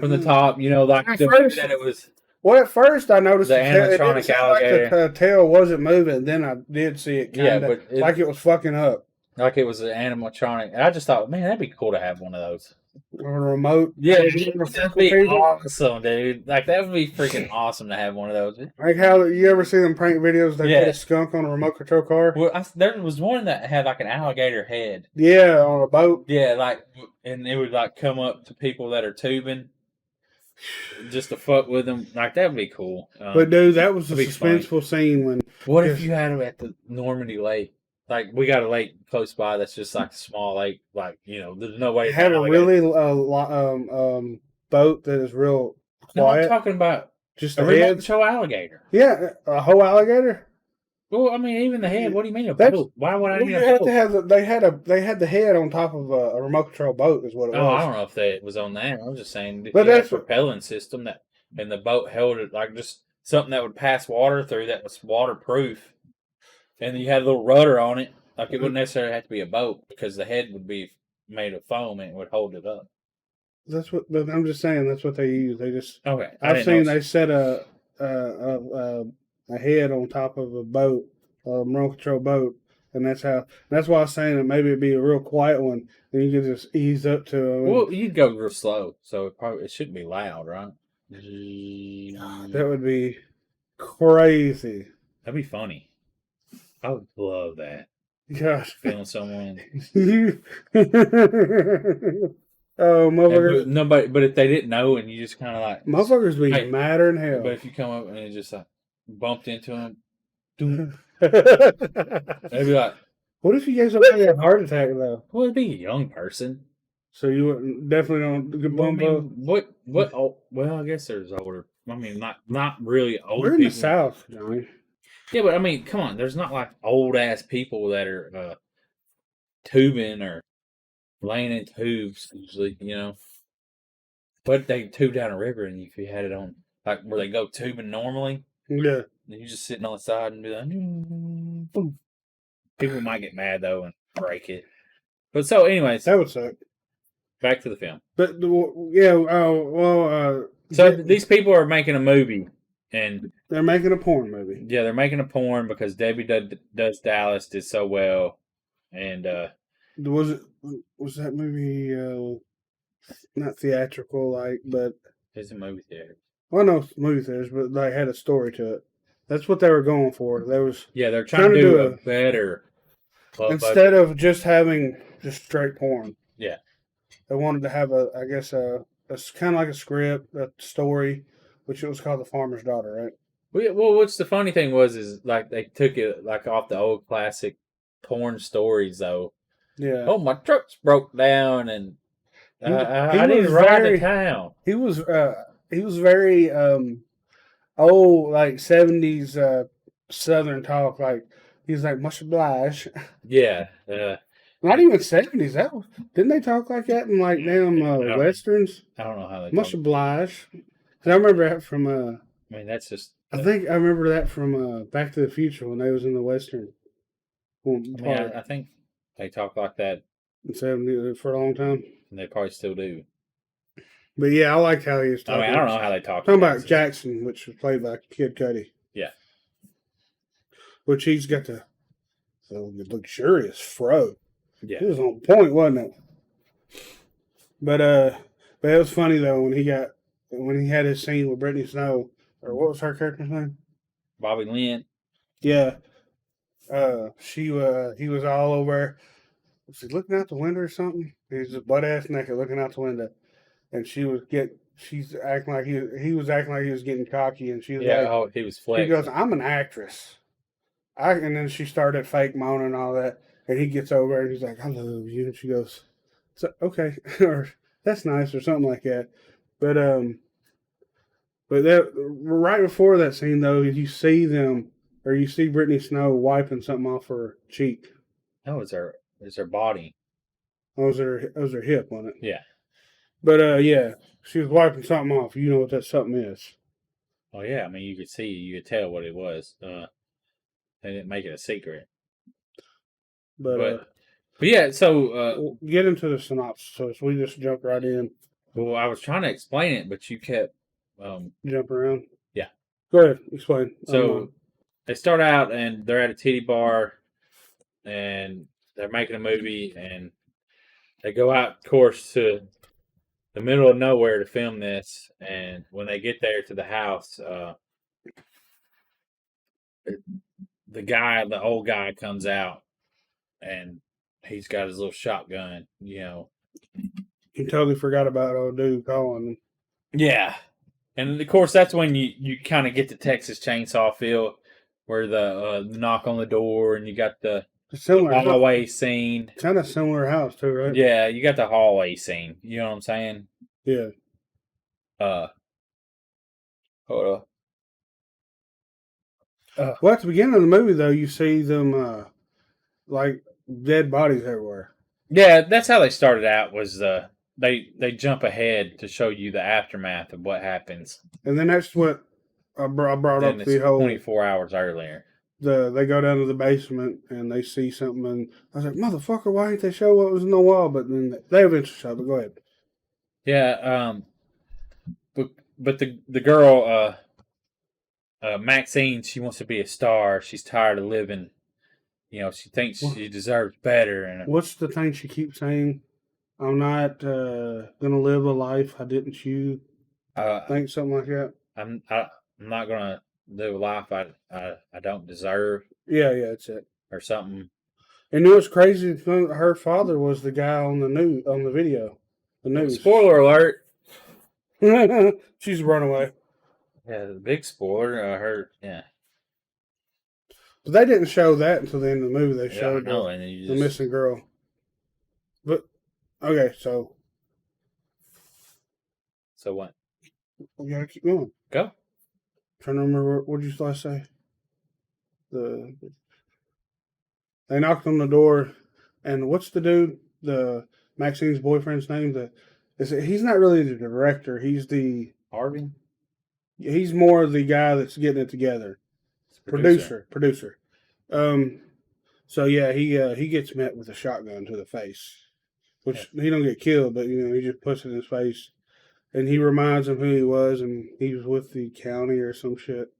From the top, like that it was. Well, at first I noticed the animatronic alligator. Like the tail wasn't moving. Then I did see it kind of like it was fucking up. Like it was an animatronic. And I just thought, man, that'd be cool to have one of those. Or a remote. Yeah, that'd be awesome, dude. Like, that would be freaking awesome to have one of those. Like how you ever see them prank videos? They put a skunk on a remote control car. Well, there was one that had like an alligator head. Yeah, on a boat. Yeah, and it would like come up to people that are tubing, just to fuck with them. Like, that would be cool. But dude, that was a suspenseful scene when. What if you had them at the Normandy Lake? Like, we got a lake close by that's just like a small lake. Like, there's no way. It had a really boat that is real quiet. No, I'm talking about just a remote control alligator. Yeah, a whole alligator. Well, I mean, even the head. What do you mean a That's- boat? Why would I Well, need you a have boat? to have they had the head on top of a remote control boat is what it Oh, I was. don't know if that was on that. I was just saying if But you had a that's what- propelling system that, and the boat held it like just something that would pass water through that was waterproof, and you had a little rudder on it. Like it wouldn't necessarily have to be a boat because the head would be made of foam and it would hold it up. That's what. But I'm just saying that's what they use. They just. Okay, I've seen they set a head on top of a boat, a remote control boat, and that's how. That's why I was saying that maybe it'd be a real quiet one, and you could just ease up to it. Well, you'd go real slow, so it shouldn't be loud, right? That would be crazy. That'd be funny. I would love that. Gosh. Feeling someone. Oh, motherfuckers. Nobody, but if they didn't know, and you just kind of like Motherfuckers be Hey, madder than hell. But if you come up and it just like bumped into him, they'd be like, What if you gave somebody a heart attack though? "Well, it'd be a young person." So you wouldn't definitely don't get Well, I bump up. mean, what? Oh, well, I guess there's older. I mean, not really old We're in people. the South, Johnny. Yeah, but I mean, come on. There's not like old ass people that are tubing or laying in tubes usually, you know. But they tube down a river, and if you had it on like where they go tubing normally, Yeah. and you just sitting on the side and be like, boom. People might get mad though and break it. But so, anyways, That would suck. back to the film. But yeah, So these people are making a movie, and they're making a porn movie. yeah, they're making a porn because Debbie Does Dallas did so well, and Was that movie not theatrical like, but it's a movie theater. well, no movie theaters, but they had a story to it. That's what they were going for. There was Yeah, they're trying to do a better instead of just having just straight porn. Yeah, They wanted to have I guess a kind of like a script, a story, which it was called The Farmer's Daughter, right? Well, what's the funny thing is like they took it like off the old classic porn stories though. Yeah. Oh, my truck's broke down, and He I need was to ride very- to town. He was very old, like 70s Southern talk. Like he's like much obliged. Yeah, Not even 70s. Didn't they talk like that in like damn westerns? I don't know how they. Much talk. obliged. 'Cause I remember that from I mean, that's just. I think I remember that from Back to the Future when they was in the western. I mean, I think they talk like that, In 70s for a long time. and they probably still do. But yeah, I liked how he was I talking. mean, I don't know how they talk. Talking about Jackson, which was played by Kid Cudi. Yeah. Which he's got the luxurious fro. Yeah. It was on point, wasn't it? But it was funny though when he had his scene with Brittany Snow, or what was her character's name? Bobby Lynn. Yeah. He was all over. Was he looking out the window or something? He was just butt ass naked looking out the window, and she's acting like he was acting like he was getting cocky, and she was Yeah, like, he was he flexing. goes, "I'm an actress." And then she started fake moaning and all that, and he gets over and he's like, "I love you," and she goes, "So okay," or "That's nice," or something like that. But that right before that scene though, you see Brittany Snow wiping something off her cheek. No, it's her body. That was her hip, wasn't it? Yeah. But yeah, she was wiping something off. You know what that something is? Oh yeah, I mean you could tell what it was. They didn't make it a secret. But yeah, so we'll get into the synopsis. So we just jump right in, well, I was trying to explain it, but you kept jump around. Yeah. Go ahead, explain. So they start out and they're at a titty bar, and they're making a movie, and they go out, of course, to the middle of nowhere to film this. And when they get there to the house, the old guy comes out, and he's got his little shotgun, you know. You totally forgot about old dude calling. Yeah. And of course, that's when you kind of get the Texas Chainsaw feel, where the knock on the door, and you got the Similar hallway scene. Kind of similar house too, right? Yeah, you got the hallway scene. You know what I'm saying? Yeah. Hold on. Well, at the beginning of the movie, though, you see them like dead bodies everywhere. Yeah, that's how they started out. Was they jump ahead to show you the aftermath of what happens. And then that's what I brought Then up it's the whole 24 hours earlier. they go down to the basement and they see something, and I was like, "Motherfucker, why ain't they show what was in the wall?" But then they eventually show. But go ahead. Yeah, but the girl, Maxine, she wants to be a star. She's tired of living. She thinks she deserves better. And What's the thing she keeps saying? I'm not gonna live a life I didn't choose. I think something like that. I'm not gonna live a life I don't deserve. Yeah, that's it. Or something. And it was crazy. Her father was the guy on the video, the news. Spoiler alert! She's a runaway. Yeah, the big spoiler. Yeah. But they didn't show that until the end of the movie. They showed the missing girl. But okay, so what? We gotta keep going. Go. I'm trying to remember what did you last say? They knocked on the door, and what's the dude? The Maxine's boyfriend's name? He's not really the director. He's the Harvey. He's more the guy that's getting it together. Producer. So yeah, he gets met with a shotgun to the face, which he don't get killed, but he just puts it in his face, and he reminds him who he was, and he was with the county or some shit.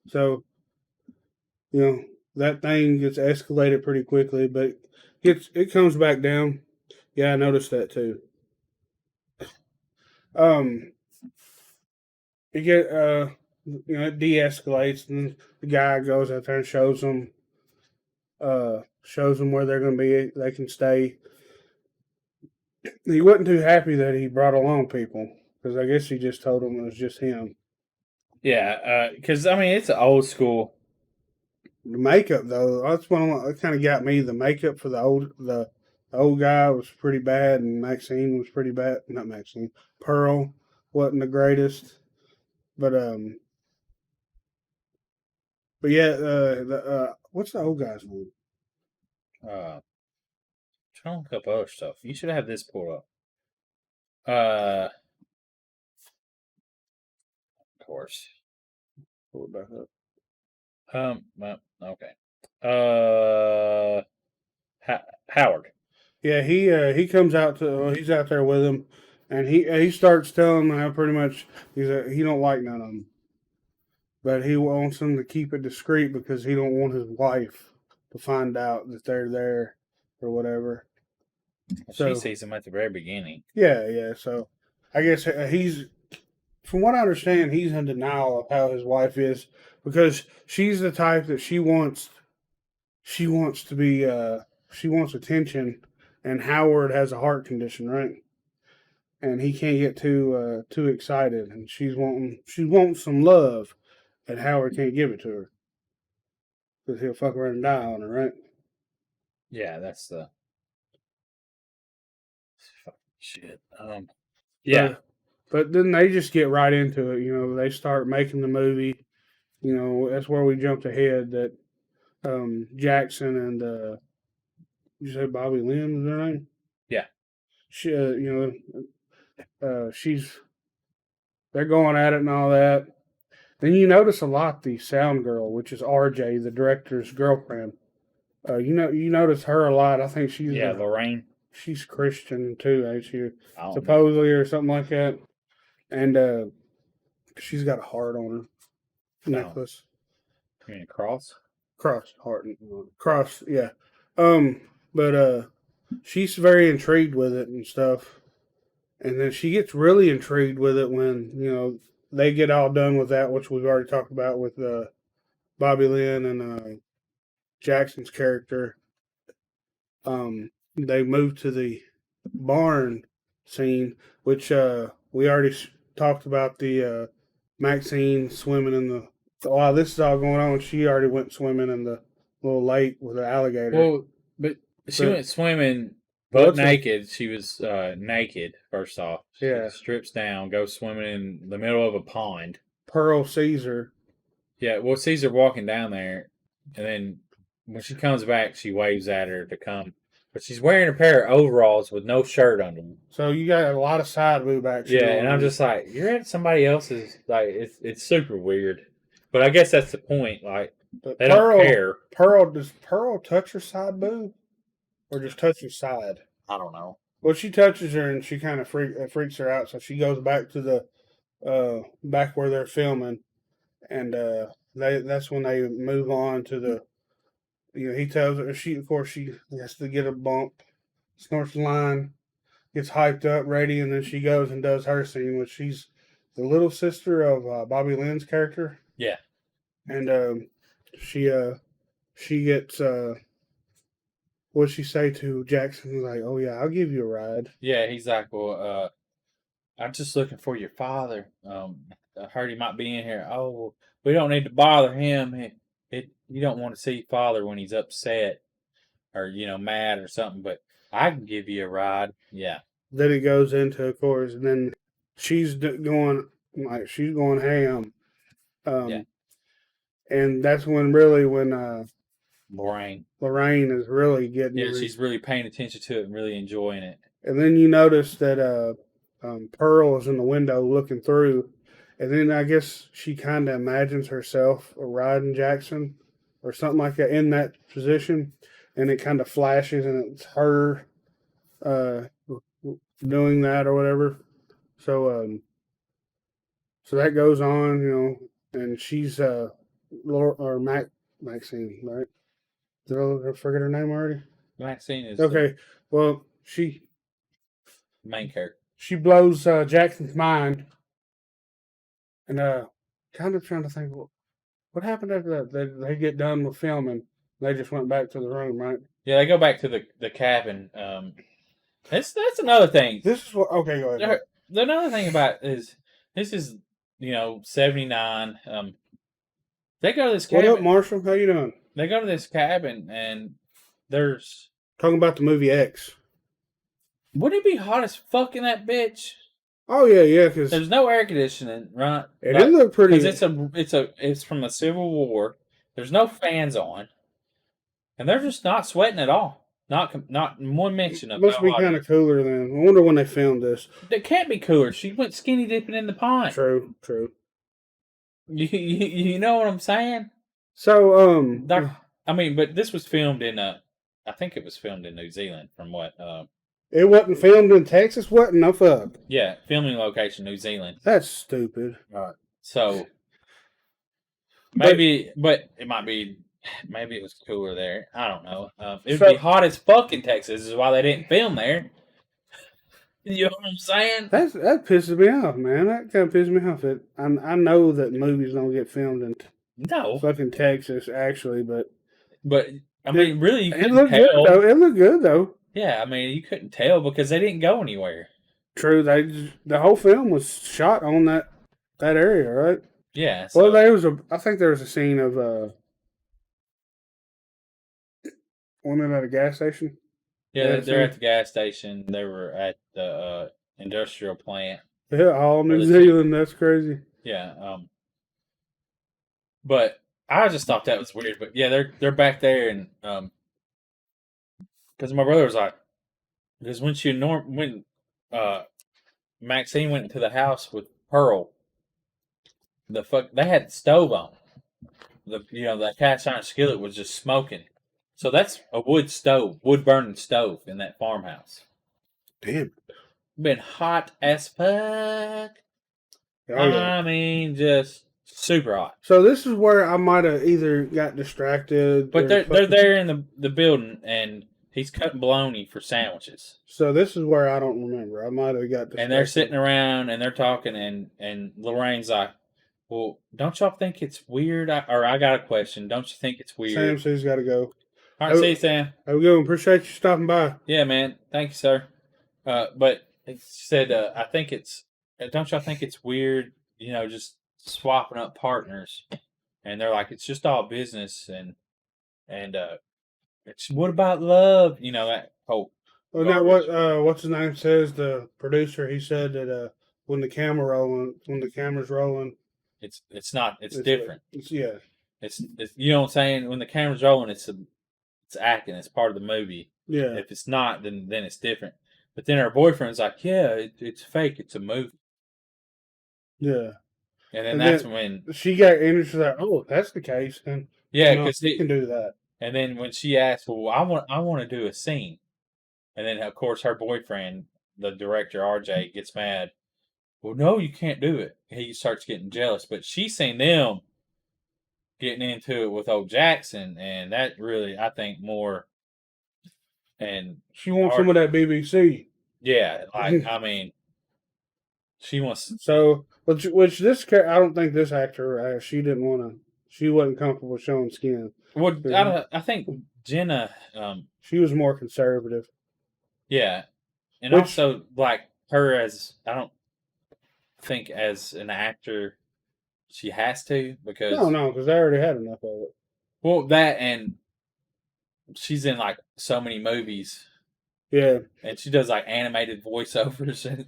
So, that thing gets escalated pretty quickly, but it comes back down. Yeah, I noticed that too. It de-escalates, and the guy goes out there and shows them where they're going to be. They can stay. He wasn't too happy that he brought along people, because I guess he just told them it was just him. Yeah, because it's an old school. The makeup, though, that's what kind of got me. The makeup for the old guy was pretty bad, and Maxine was pretty bad. Not Maxine. Pearl wasn't the greatest, but yeah. What's the old guy's name? Trying to look up other stuff. You should have this pulled up. Of course. Pull it back up. Okay. Howard. Yeah, he comes out he's out there with him, and he starts telling them how pretty much he don't like none of them, but he wants them to keep it discreet because he don't want his wife to find out that they're there or whatever. She sees him at the very beginning. Yeah. So I guess he's, from what I understand, he's in denial of how his wife is because she's the type that she wants to be. She wants attention, and Howard has a heart condition, right? And he can't get too excited, and she wants some love, and Howard can't give it to her because he'll fuck around and die on her, right? Yeah, that's the shit. Yeah. But then they just get right into it. They start making the movie. That's where we jumped ahead. That Jackson and did you say Bobby Lynn is her name? Yeah. She, they're going at it and all that. Then you notice a lot the sound girl, which is RJ, the director's girlfriend. You notice her a lot. I think she's Lorraine. She's Christian too, ain't she? Supposedly or something like that. And she's got a heart on her necklace. You mean a cross? Cross heart, cross. Yeah. But she's very intrigued with it and stuff. And then she gets really intrigued with it when they get all done with that, which we've already talked about with Bobby Lynn and Jackson's character. They move to the barn scene, which we already talked about the Maxine swimming in the. While this is all going on, she already went swimming in the little lake with an alligator. Well, but she went swimming butt naked. She was naked, first off. She strips down, goes swimming in the middle of a pond. Pearl sees her. Yeah, well, sees her walking down there, and then when she comes back, she waves at her to come. But she's wearing a pair of overalls with no shirt under them. So you got a lot of side boob action. Yeah, and I'm just like, you're at somebody else's. Like, it's super weird. But I guess that's the point. Like, But they don't care. Does Pearl touch her side boob, or just touch her side? I don't know. Well, she touches her and she kind of freaks her out, so she goes back to the back where they're filming, and that's when they move on to the. He tells her she has to get a bump, snorts the line, gets hyped up, ready, and then she goes and does her scene, which she's the little sister of Bobby Lynn's character. Yeah, and she gets what'd she say to Jackson? He's like, "Oh yeah, I'll give you a ride." yeah. He's like, well, I'm just looking for your father. I heard he might be in here. Oh, we don't need to bother him. You don't want to see father when he's upset or mad or something. But I can give you a ride. Yeah. Then it goes into, of course, and then she's going ham. Yeah. And that's when Lorraine is really getting. Yeah, she's really paying attention to it and really enjoying it. And then you notice that Pearl is in the window looking through, and then I guess she kind of imagines herself riding Jackson or something like that in that position, and it kind of flashes, and it's her doing that or whatever. So that goes on, and she's Maxine, right? Did I forget her name already? Maxine is okay. Well, the main character. She blows Jackson's mind, and kind of trying to think what happened after that. They get done with filming. They just went back to the room, right? Yeah, they go back to the cabin. That's another thing. This is what. Okay, go ahead. Another thing about this is 79. They go to this cabin. What up, Marshall? How you doing? They go to this cabin and there's talking about the movie X. Wouldn't it be hot as fuck in that bitch? Oh yeah, because there's no air conditioning, right? It did look pretty. Because it's from the Civil War. There's no fans on, and they're just not sweating at all. Not one mention of. It must be kind of cooler then. I wonder when they filmed this. It can't be cooler. She went skinny dipping in the pond. True. You know what I'm saying? So but this was filmed in I think it was filmed in New Zealand. From what it wasn't filmed in Texas. What? No fuck. Yeah, filming location New Zealand. That's stupid. Right. So maybe, but it might be. Maybe it was cooler there. I don't know. It would be hot as fuck in Texas. Is why they didn't film there. You know what I'm saying? That pisses me off, man. That kind of pisses me off. I know that movies don't get filmed in fucking Texas, actually, but I mean, really, you couldn't looked tell. Good, though. It looked good though. Yeah, I mean, you couldn't tell because they didn't go anywhere. True. The whole film was shot on that area, right? Yeah. So. Well, I think there was a scene of wasn't it at a gas station? Yeah, they're at the gas station. They were at the industrial plant. Yeah, all New Zealand. That's crazy. Yeah. But I just thought that was weird. But yeah, they're back there, and because my brother was like, because when Maxine went into the house with Pearl, they had the stove on. That cast iron skillet was just smoking. So that's a wood burning stove in that farmhouse. Damn. Been hot as fuck. Oh, yeah. I mean, just super hot. So this is where I might have either got distracted. But they're there in the building, and he's cutting bologna for sandwiches. So this is where I don't remember. I might have got distracted. And they're sitting around, and they're talking, and Lorraine's like, well, don't y'all think it's weird? I got a question. Don't you think it's weird? Sam says he's got to go. All right, see you, Sam. Have a good one. Appreciate you stopping by. Yeah, man. Thank you, sir. But it said, I think it's. Don't y'all think it's weird? Just swapping up partners, and they're like, it's just all business, and it's what about love? That whole. Well, now what's his name says, the producer. He said that when the camera's rolling, It's not. It's different. Yeah. It's you know what I'm saying. When the camera's rolling, it's acting. It's part of the movie. Yeah. If it's not, then it's different. But then her boyfriend's like, yeah, it's fake. It's a movie. Yeah. And then that's when she got in and she's like, oh, if that's the case, then yeah, because he can do that. And then when she asked, well, I want to do a scene, and then of course her boyfriend, the director RJ, gets mad. Well, no, you can't do it. He starts getting jealous, but she's seen them getting into it with old Jackson, and that really, I think, more. And she wants some of that BBC. Yeah, like I mean, she wants. So, which this I don't think this actor she didn't want to. She wasn't comfortable showing skin. Well, I think Jenna. She was more conservative. Yeah, and also like her as I don't think as an actor she has to because because I already had enough of it. Well, that and she's in like so many movies. Yeah, and she does like animated voiceovers, and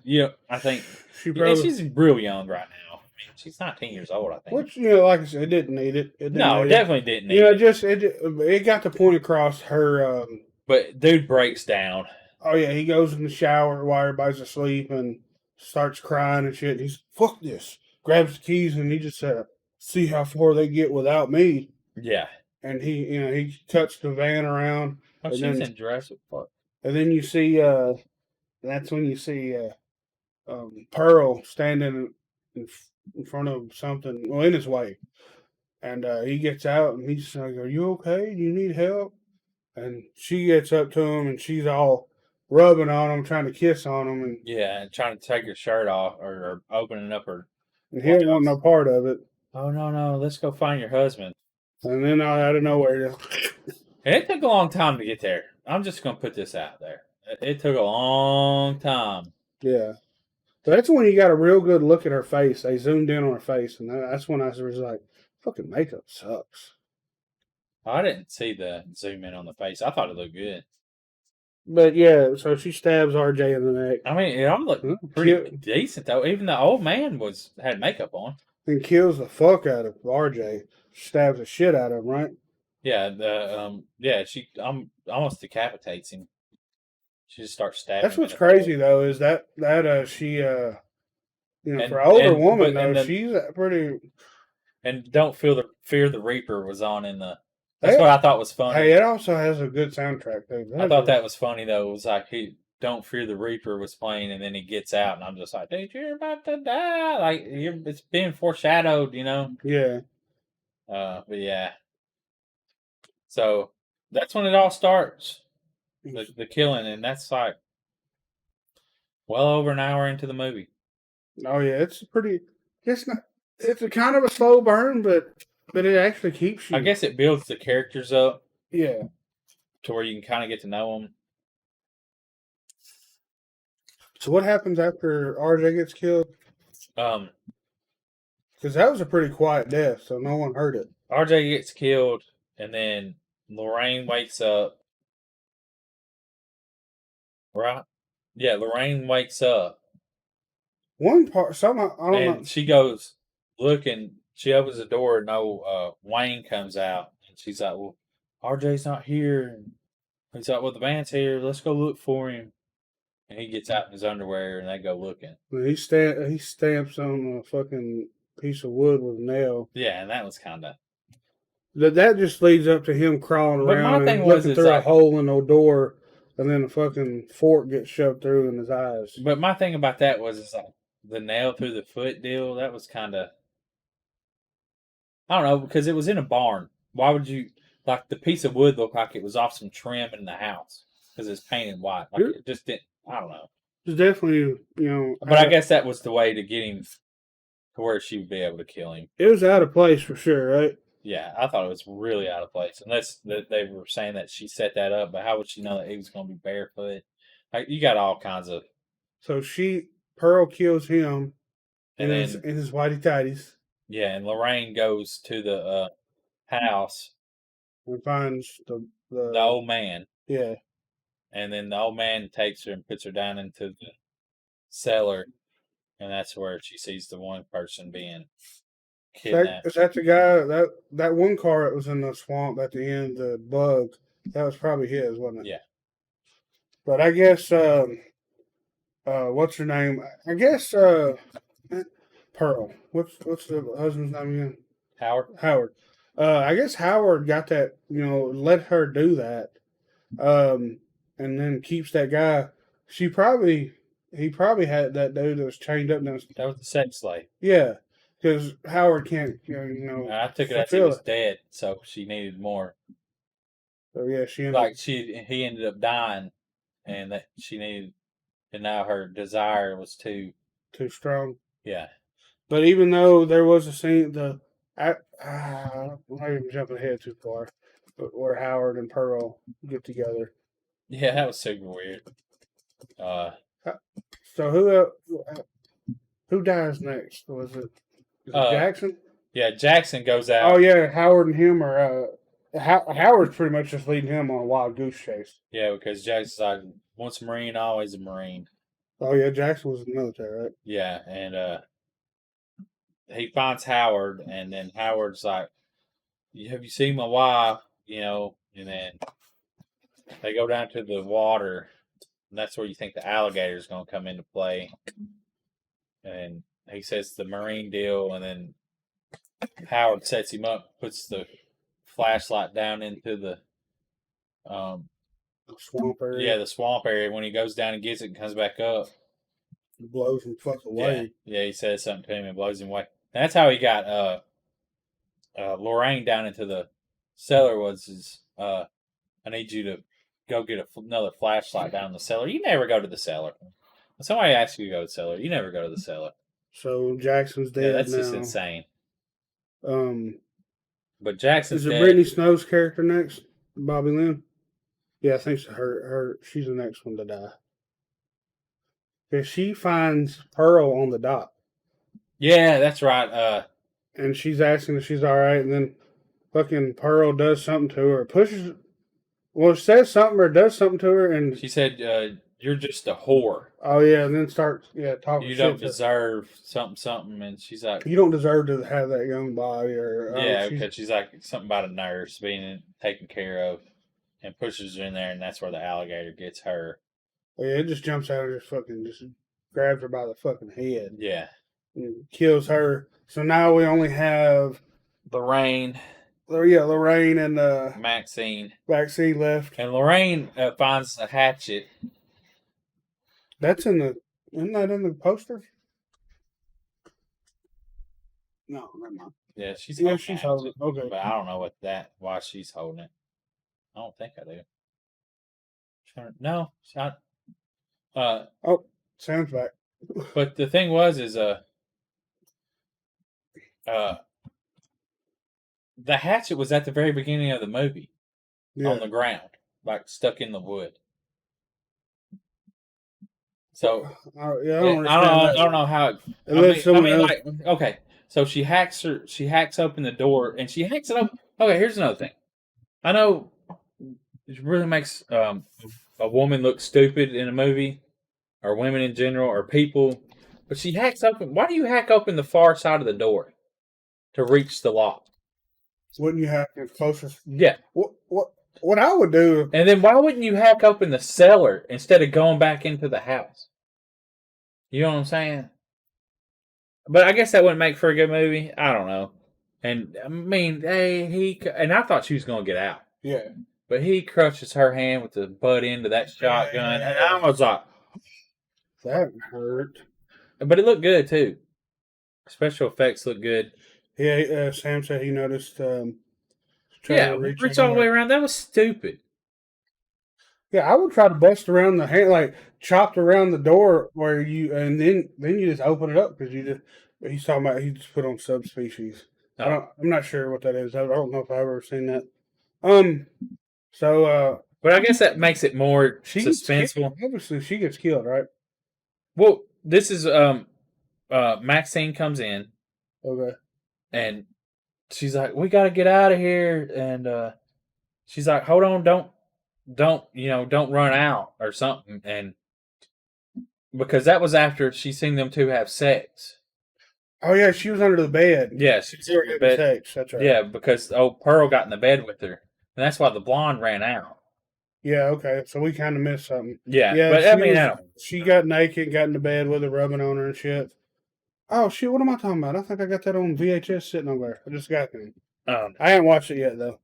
I think she's real young right now. I mean, she's 19 years old, I think. Which like I said, it didn't need it. No, it definitely didn't need it. Just it got the point across her. But dude breaks down. Oh yeah, he goes in the shower while everybody's asleep and starts crying and shit. He's fuck this. Grabs the keys and he just said, "See how far they get without me." Yeah. And he cuts the van around. Oh, she's in Jurassic Park. And then you see, that's when you see Pearl standing in front of something, well, in his way. And he gets out and he's like, "Are you okay? Do you need help?" And she gets up to him and she's all rubbing on him, trying to kiss on him. And yeah, and trying to take her shirt off or opening up her. And he didn't want no part of it. Oh, no, let's go find your husband. And then out of nowhere, and it took a long time to get there. I'm just going to put this out there. It took a long time. Yeah. So that's when you got a real good look at her face. They zoomed in on her face, and that's when I was like, fucking makeup sucks. I didn't see the zoom in on the face. I thought it looked good. But yeah, so she stabs RJ in the neck. I mean, it all looked pretty decent, though. Even the old man had makeup on. And kills the fuck out of RJ. Stabs the shit out of him, right? Yeah, she almost decapitates him. She just starts stabbing. That's what's crazy though, is that she for an older woman though, she's pretty. And don't fear the Reaper was on in the. That's what I thought was funny. Hey, it also has a good soundtrack though. I thought that was funny though. It was like Don't Fear the Reaper was playing, and then he gets out, and I'm just like, dude, you're about to die. Like it's being foreshadowed, Yeah. But yeah. So that's when it all starts, the killing, and that's like well over an hour into the movie. Oh yeah, it's pretty. It's a kind of a slow burn, but it actually keeps you. I guess it builds the characters up. Yeah. To where you can kind of get to know them. So what happens after RJ gets killed? Because that was a pretty quiet death, so no one heard it. RJ gets killed, and then Lorraine wakes up. Right? Yeah, Lorraine wakes up. One part, I don't know. She goes looking. She opens the door, and Wayne comes out, and she's like, "Well, RJ's not here." And he's like, "Well, the van's here. Let's go look for him." And he gets out in his underwear, and they go looking. He stamps on a fucking piece of wood with a nail. Yeah, and that was kind of. That just leads up to him crawling around and looking through a hole in the door, and then a fucking fork gets shoved through in his eyes. But my thing about that was like the nail through the foot deal. That was kind of. I don't know, because it was in a barn. Why would you like the piece of wood looked like it was off some trim in the house because it's painted white? Like it just didn't. I don't know. It's definitely But I guess that was the way to get him to where she would be able to kill him. It was out of place for sure, right? Yeah, I thought it was really out of place. Unless they were saying that she set that up, but how would she know that he was going to be barefoot? Like you got all kinds of. So Pearl kills him, in his whitey tighties. Yeah, and Lorraine goes to the house and finds the old man. Yeah. And then the old man takes her and puts her down into the cellar, and that's where she sees the one person being kidnapped. Is that the guy that one car that was in the swamp at the end, the bug? That was probably his, wasn't it? Yeah. But I guess what's her name? I guess Pearl. What's the husband's name again? Howard. Howard. I guess Howard got that. Let her do that. And then keeps that guy. He probably had that dude that was chained up. That was the sex slave. Yeah, because Howard can't. I took it as he was dead, so she needed more. So yeah, he ended up dying, and that she needed, and now her desire was too strong. Yeah. But even though there was a scene, I'm jumping ahead too far, but where Howard and Pearl get together. Yeah, that was super weird. So who dies next? Was it Jackson? Yeah, Jackson goes out. Oh yeah, Howard and him are. Howard's pretty much just leading him on a wild goose chase. Yeah, because Jackson's like, once a Marine, always a Marine. Oh yeah, Jackson was in the military, right? Yeah, and he finds Howard, and then Howard's like, "Have you seen my wife?" And then they go down to the water, and that's where you think the alligator's going to come into play. And he says the Marine deal, and then Howard sets him up, puts the flashlight down into the swamp area. Yeah, the swamp area. When he goes down and gets it and comes back up, it blows him fuck away. Yeah, he says something to him and blows him away. And that's how he got Lorraine down into the cellar. I need you to go get another flashlight down in the cellar. You never go to the cellar. When somebody asks you to go to the cellar, you never go to the cellar. So Jackson's dead. Yeah, that's now. just insane. But Jackson's dead. Is it Brittany Snow's character next? Bobby Lynn? Yeah, I think so. Her she's the next one to die. Because she finds Pearl on the dock. Yeah, that's right. And she's asking if she's all right, and then fucking Pearl does something to her, says something or does something to her, and she said, "You're just a whore." Oh yeah, and then starts talking. You don't deserve something, and she's like, "You don't deserve to have that young body," or because she's like something about a nurse being taken care of, and pushes her in there, and that's where the alligator gets her. Yeah, it just jumps out and just grabs her by the fucking head. Yeah. And kills her. So now we only have Lorraine. Lorraine and Maxine left. And Lorraine finds a hatchet. Isn't that in the poster? No, never mind. Yeah, she's holding it. Okay. But I don't know why she's holding it. I don't think I do. No, it's not. Sounds back. But the thing is the hatchet was at the very beginning of the movie. Yeah. On the ground, like stuck in the wood. So I don't know how. Okay, so she hacks open the door, and she hacks it open. Okay, here's another thing. I know it really makes a woman look stupid in a movie, or women in general, or people. But she hacks open. Why do you hack open the far side of the door to reach the lock? Wouldn't you hack it closest? Yeah. What I would do. And then why wouldn't you hack open the cellar instead of going back into the house? You know what I'm saying? But I guess that wouldn't make for a good movie. I don't know. And I mean, and I thought she was going to get out. Yeah. But he crushes her hand with the butt end of that shotgun. And I was like, that hurt. But it looked good too. Special effects look good. Yeah, Sam said he noticed. Reach all the way around. That was stupid. Yeah, I would try to bust around the hand, like chopped around the door and then you just open it up because he's talking about he just put on subspecies. Oh. I'm not sure what that is. I don't know if I've ever seen that. But I guess that makes it more suspenseful. Obviously, she gets killed, right? Well, this is Maxine comes in. Okay. And she's like, "We got to get out of here." And she's like, "Hold on, don't run out or something." And because that was after she seen them two have sex. Oh yeah, she was under the bed. Yeah, she was They were in the getting bed. sex. That's right. Yeah, because Pearl got in the bed with her, and that's why the blonde ran out. Yeah. Okay. So we kind of missed something. Yeah, Yeah. but I mean, I don't. She got naked, got in the bed with her, rubbing on her and shit. Oh shit! What am I talking about? I think I got that on VHS sitting over there. I just got them. I haven't watched it yet though.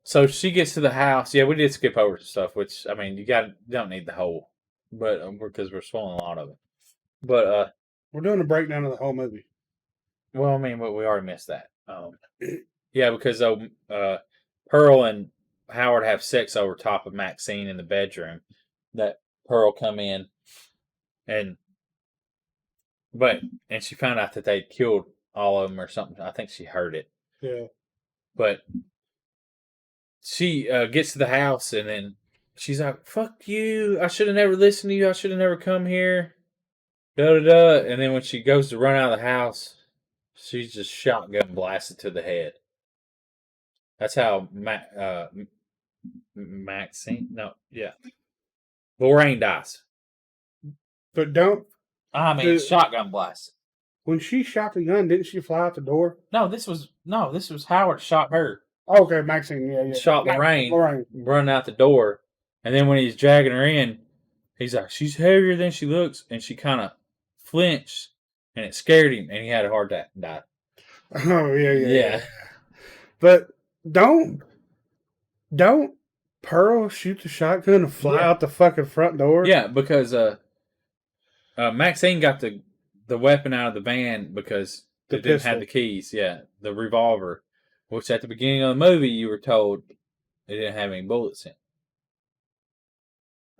So she gets to the house. Yeah, we did skip over some stuff, which I mean, you don't need the whole, but because we're spoiling a lot of it. But we're doing a breakdown of the whole movie. well, I mean, we already missed that. Yeah, because Pearl and Howard have sex over top of Maxine in the bedroom. That Pearl come in, and she found out that they'd killed all of them or something. I think she heard it. Yeah. But she gets to the house, and then she's like, "Fuck you! I should have never listened to you. I should have never come here." Da da da. And then when she goes to run out of the house, she's just shotgun blasted to the head. That's how Maxine. No, yeah, Lorraine dies. But don't. I mean, shotgun blast. When she shot the gun, didn't she fly out the door? No, this was Howard shot her. Oh, okay, Maxine. Yeah. Shot Lorraine running out the door, and then when he's dragging her in, he's like, "She's heavier than she looks," and she kind of flinched, and it scared him, and he had a heart attack and died. Oh yeah. But don't Pearl shoot the shotgun and fly out the fucking front door? Yeah, because Maxine got the weapon out of the van because it didn't have the keys. Yeah, the revolver, which at the beginning of the movie you were told it didn't have any bullets in it.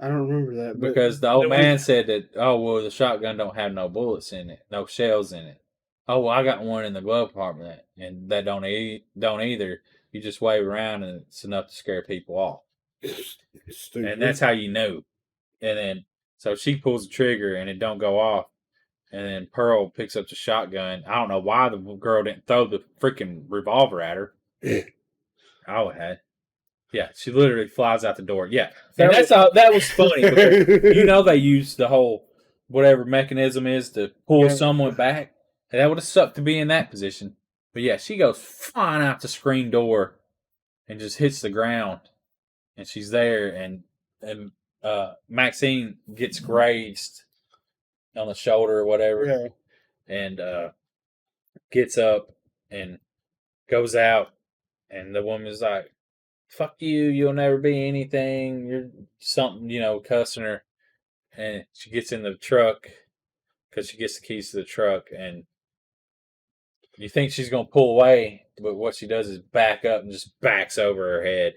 I don't remember that. Because the old man said that, the shotgun don't have no bullets in it, no shells in it. Oh, well, I got one in the glove compartment, and that don't either. You just wave around, and it's enough to scare people off. And that's how you know. And then, so she pulls the trigger, and it don't go off. And then Pearl picks up the shotgun. I don't know why the girl didn't throw the freaking revolver at her. I would have. Yeah, she literally flies out the door. Yeah, and that was funny because they used the whole whatever mechanism is to pull someone back. And that would have sucked to be in that position. But yeah, she goes flying out the screen door and just hits the ground, and she's there, and Maxine gets grazed on the shoulder or whatever, and gets up and goes out, and the woman's like, "Fuck you, you'll never be anything, you're something," cussing her. And she gets in the truck because she gets the keys to the truck, and you think she's going to pull away, but what she does is back up and just backs over her head.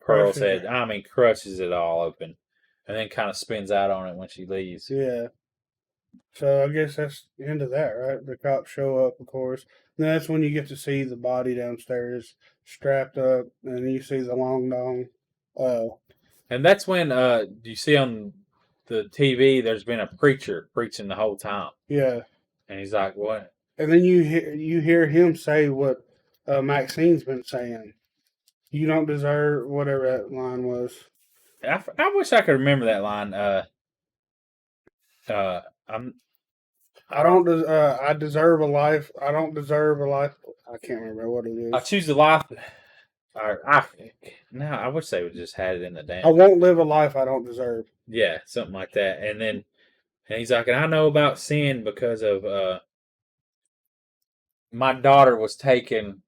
Pearl's head. I mean, crushes it all open, and then kind of spins out on it when she leaves. Yeah. So I guess that's the end of that, right? The cops show up, of course. And that's when you get to see the body downstairs strapped up, and you see the long dong. And that's when you see on the TV there's been a preacher preaching the whole time. Yeah. And he's like, "What?" And then you hear him say what Maxine's been saying. You don't deserve whatever that line was. I wish I could remember that line. I deserve a life. I don't deserve a life. I can't remember what it is. I choose a life. I wish they would just had it in the damn. I won't live a life I don't deserve. Yeah, something like that. And he's like, "And I know about sin because of my daughter was taken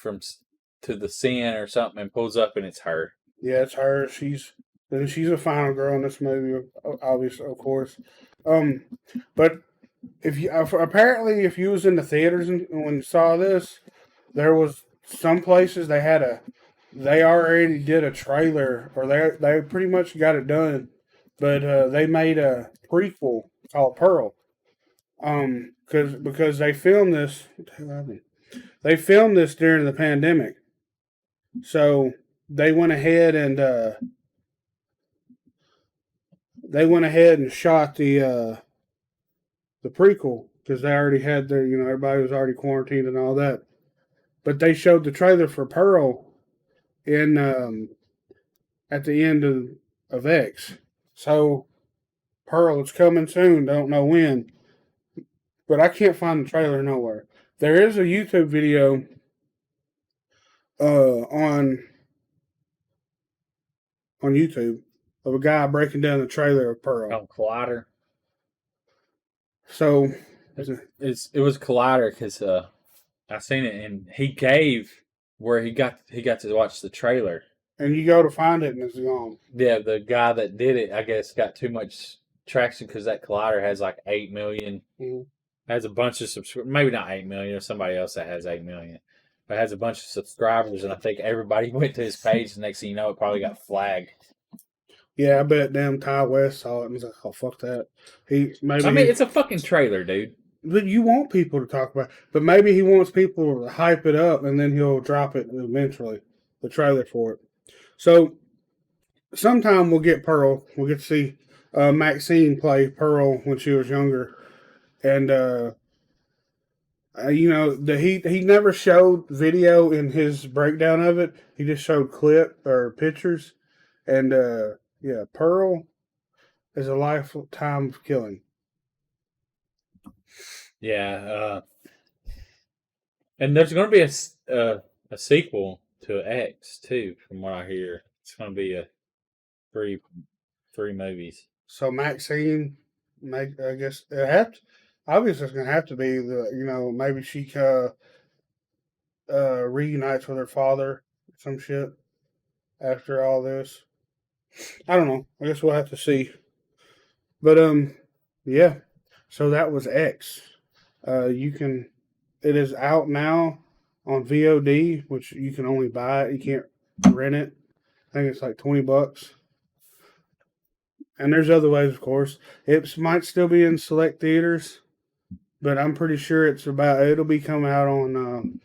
to the sin or something," and pulls up and it's her. Yeah, it's her. She's a final girl in this movie, obviously, of course. But if you was in the theaters and when you saw this, there was some places they already did a trailer, or they pretty much got it done, but they made a prequel called Pearl, because they filmed this. They filmed this during the pandemic, so they went ahead and shot the prequel because they already had their, everybody was already quarantined and all that. But they showed the trailer for Pearl at the end of X. So Pearl, it's coming soon. Don't know when. But I can't find the trailer nowhere. There is a YouTube video on YouTube of a guy breaking down the trailer of Pearl. Oh, Collider. So It was Collider because I seen it and he gave where he got to watch the trailer. and you go to find it and it's gone. Yeah, the guy that did it, I guess, got too much traction because that Collider has like 8 million. Mhm. Has a bunch of subscribers. Maybe not 8 million, or somebody else that has 8 million. But has a bunch of subscribers, and I think everybody went to his page. The next thing you know, it probably got flagged. Yeah, I bet damn Ty West saw it and was like, "Oh fuck that." It's a fucking trailer, dude. But you want people to talk about it. But maybe he wants people to hype it up and then he'll drop it eventually, the trailer for it. So sometime we'll get Pearl. We'll get to see Maxine play Pearl when she was younger. And, he never showed video in his breakdown of it. He just showed clip or pictures. And, Pearl is a lifetime of killing. Yeah, and there's going to be a sequel to X too, from what I hear. It's going to be a three movies. So Maxine, I guess obviously it's going to have to be maybe she reunites with her father, some shit after all this. I don't know. I guess we'll have to see. But yeah. So that was X. It is out now on VOD, which you can only buy it. You can't rent it. I think it's like $20. And there's other ways, of course. It might still be in select theaters, but I'm pretty sure it'll be coming out on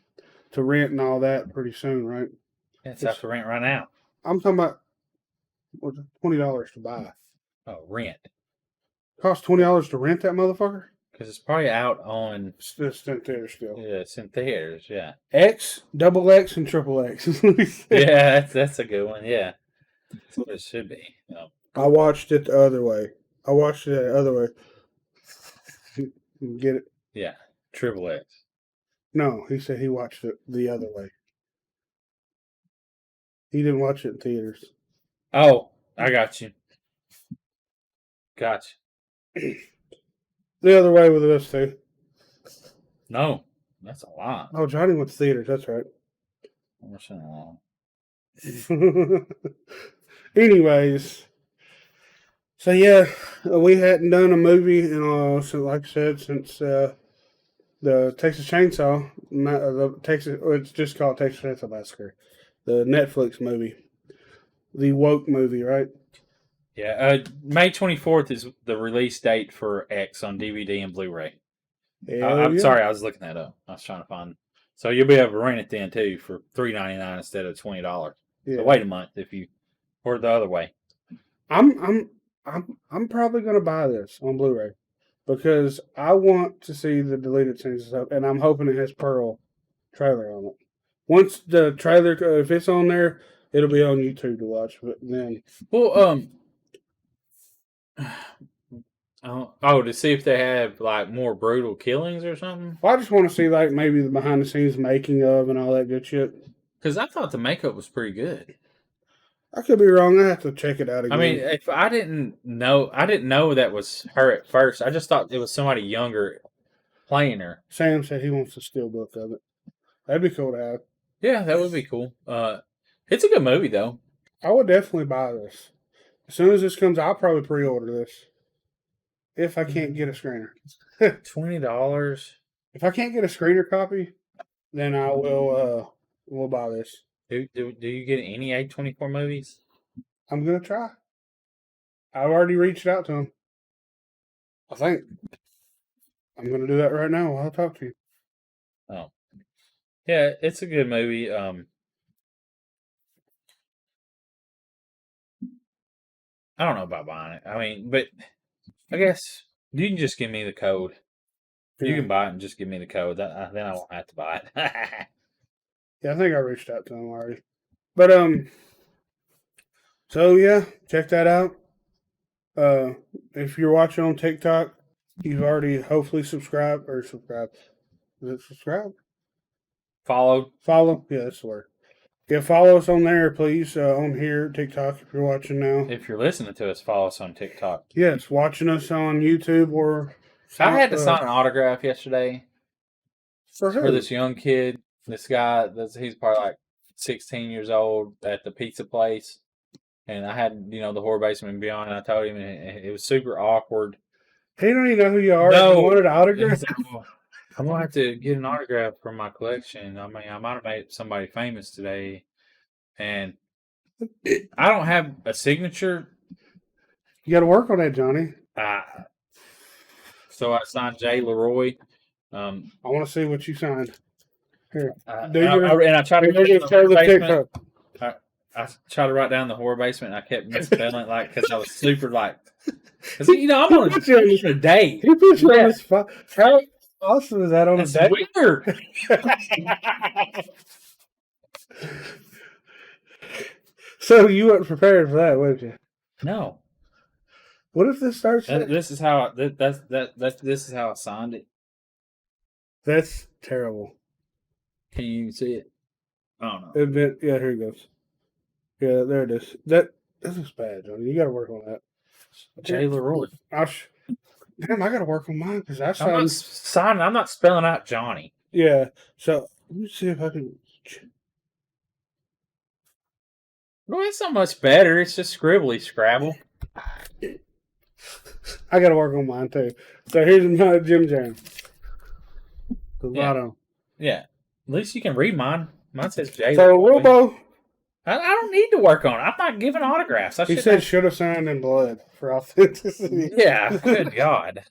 to rent and all that pretty soon, right? It's up for rent right now. I'm talking about $20 to buy. Oh, rent. Costs $20 to rent that motherfucker? Because it's probably out on... It's in theaters still. Yeah, it's in theaters, yeah. X, double X, and triple X. Yeah, that's a good one, yeah. That's what it should be. I watched it the other way. Get it? Yeah, triple X. No, he said he watched it the other way. He didn't watch it in theaters. Oh, I got you. Gotcha. The other way with us too. No, that's a lot. Oh, Johnny went to theaters. That's right. Anyways, so yeah, we hadn't done a movie like I said, since the Texas Chainsaw. It's just called Texas Chainsaw Massacre, the Netflix movie, the woke movie, right? Yeah, May 24th is the release date for X on DVD and Blu-ray. I'm sorry, I was looking that up. I was trying to find. So you'll be able to rent it then too for $3.99 instead of $20. Yeah. So wait a month if you or the other way. I'm probably gonna buy this on Blu-ray because I want to see the deleted scenes stuff, and I'm hoping it has Pearl trailer on it. Once the trailer, if it's on there, it'll be on YouTube to watch. But then, to see if they have like more brutal killings or something. I just want to see like maybe the behind the scenes making of and all that good shit. Because I thought the makeup was pretty good. I could be wrong. I have to check it out again. I mean, if I didn't know that was her at first. I just thought it was somebody younger playing her. Sam said he wants a steelbook of it. That'd be cool to have. Yeah, that would be cool. It's a good movie though. I would definitely buy this. As soon as this comes, I'll probably pre-order this. If I can't get a screener. $20. If I can't get a screener copy, then I will we'll buy this. Do you get any A24 movies? I'm gonna try. I've already reached out to him. I think I'm gonna do that right now while I talk to you. Oh, yeah, it's a good movie. I don't know about buying it. I mean, but I guess you can just give me the code. Yeah. You can buy it and just give me the code. Then I won't have to buy it. Yeah, I think I reached out to him already. But so yeah, check that out. If you're watching on TikTok, you've already hopefully subscribed. Is it subscribe? Follow. Follow? Yeah, that's the word. Yeah, follow us on there, please. On here, TikTok, if you're watching now. If you're listening to us, follow us on TikTok. Yes, watching us on YouTube or. I had to sign an autograph yesterday For who? for this young kid. This guy, he's probably like 16 years old at the pizza place. And I had, the Horror Basement and Beyond, and I told him, and it was super awkward. He don't even know who you are. No. He wanted an autograph. I'm going to have to get an autograph from my collection. I mean, I might have made somebody famous today. And I don't have a signature. You got to work on that, Johnny. So I signed Jay Leroy. I want to see what you signed. Here. And I tried to I tried to write down the Horror Basement, and I kept misspelling it, because I was super because I'm on a date. He put you on the spot. How awesome is that on a date? Weird. So you weren't prepared for that, weren't you? No. What if this starts? This is how this is how I signed it. That's terrible. Can you see it? I don't know. Yeah, here it goes. Yeah, there it is. This is bad, Johnny. You got to work on that. Jay Leroy. Damn, I got to work on mine because I'm not spelling out Johnny. Yeah. So let me see if I can. Well, it's not much better. It's just scribbly scrabble. I got to work on mine too. So here's my Jim Jam. The bottom. Yeah. At least you can read mine. Mine says Jay. So Wilbo. I don't need to work on it. I'm not giving autographs. He said should have signed in blood for authenticity. Yeah, good God.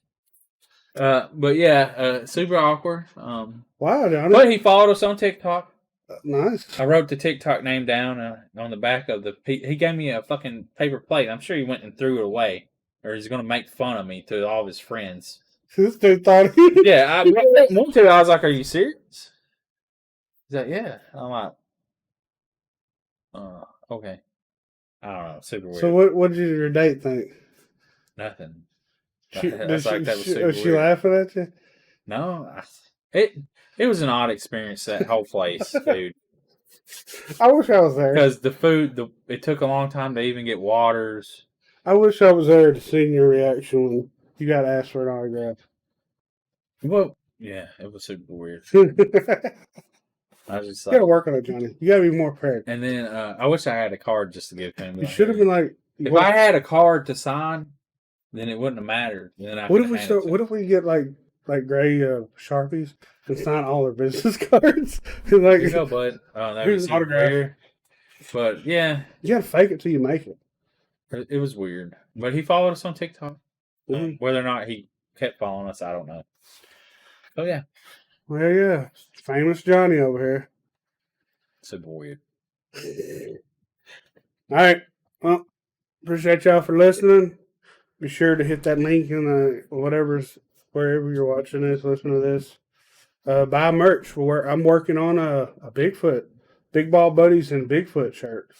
But yeah, super awkward. Wow, Johnny. But he followed us on TikTok. Nice. I wrote the TikTok name down on the back of the. He gave me a fucking paper plate. I'm sure he went and threw it away, or he's gonna make fun of me to all of his friends. This dude thought. Yeah, I was like, "Are you serious?" He's like, "Yeah." I'm like, okay. I don't know. Super weird. So what did your date think? Nothing. Was she laughing at you? No, it was an odd experience, that whole place, dude. I wish I was there. Because the food, it took a long time to even get waters. I wish I was there to see your reaction when you got asked for an autograph. Well, yeah, it was super weird. I was just you gotta work on it, Johnny. You gotta be more prepared. And then I wish I had a card just to give him. You should have been like, if I had a card to sign, then it wouldn't have mattered. Then what if we get like gray Sharpies and sign all their business cards? Like, you go, bud. That here's was an autograph. weird. But yeah, you gotta fake it till you make it. It was weird. But he followed us on TikTok. Mm-hmm. Whether or not he kept following us, I don't know. Oh yeah. Well, yeah, famous Johnny over here. Super weird. All right. Well, appreciate y'all for listening. Be sure to hit that link in the wherever you're watching this, listening to this. Buy merch. I'm working on a Bigfoot, Big Ball Buddies and Bigfoot shirt.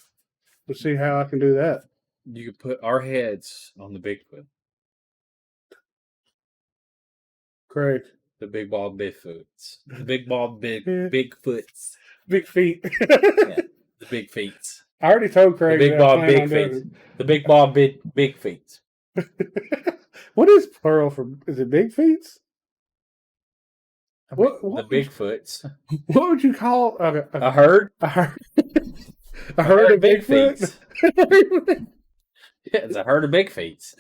Let's see how I can do that. You could put our heads on the Bigfoot. Great. The big ball Bigfoots. The big ball Bigfoots. Big feet. Yeah, the big feet. I already told Craig. The big ball big feet. The big ball big feet. What is plural for? Is it big feet? What the Bigfoots. What would you call a herd? A herd. A herd of Bigfoot. Yeah, it's a herd of big feet.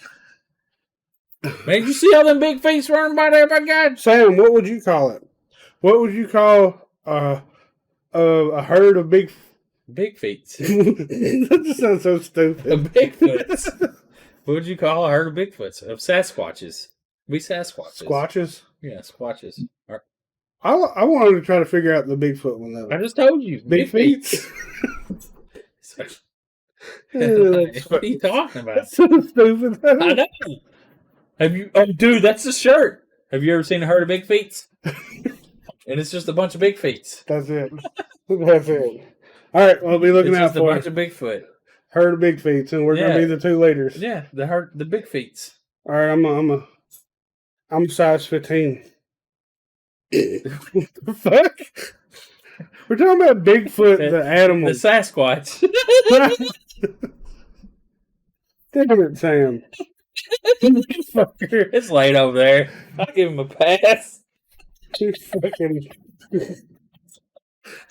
Man, did you see all them big feet running by there, my God? Sam, what would you call it? What would you call a herd of big feet? That just sounds so stupid. A Bigfoots. What would you call a herd of Bigfoots? Of Sasquatches? We Sasquatches. Squatches? Yeah, Squatches. I wanted to try to figure out the Bigfoot one though. I just told you. Big feet. What are you talking about? That's so stupid. I know. Have you? Oh, dude, that's the shirt. Have you ever seen a herd of big feet? And it's just a bunch of big feet. That's it. That's it. All right, we'll be looking out for a bunch of Bigfoot. Herd of big feet, and we're gonna be the 2 leaders. Yeah, the big feet. All right, I'm size 15. What the fuck? We're talking about Bigfoot, the animal. The Sasquatch. Damn it, Sam. Fucker. It's late over there. I'll give him a pass. You fucking.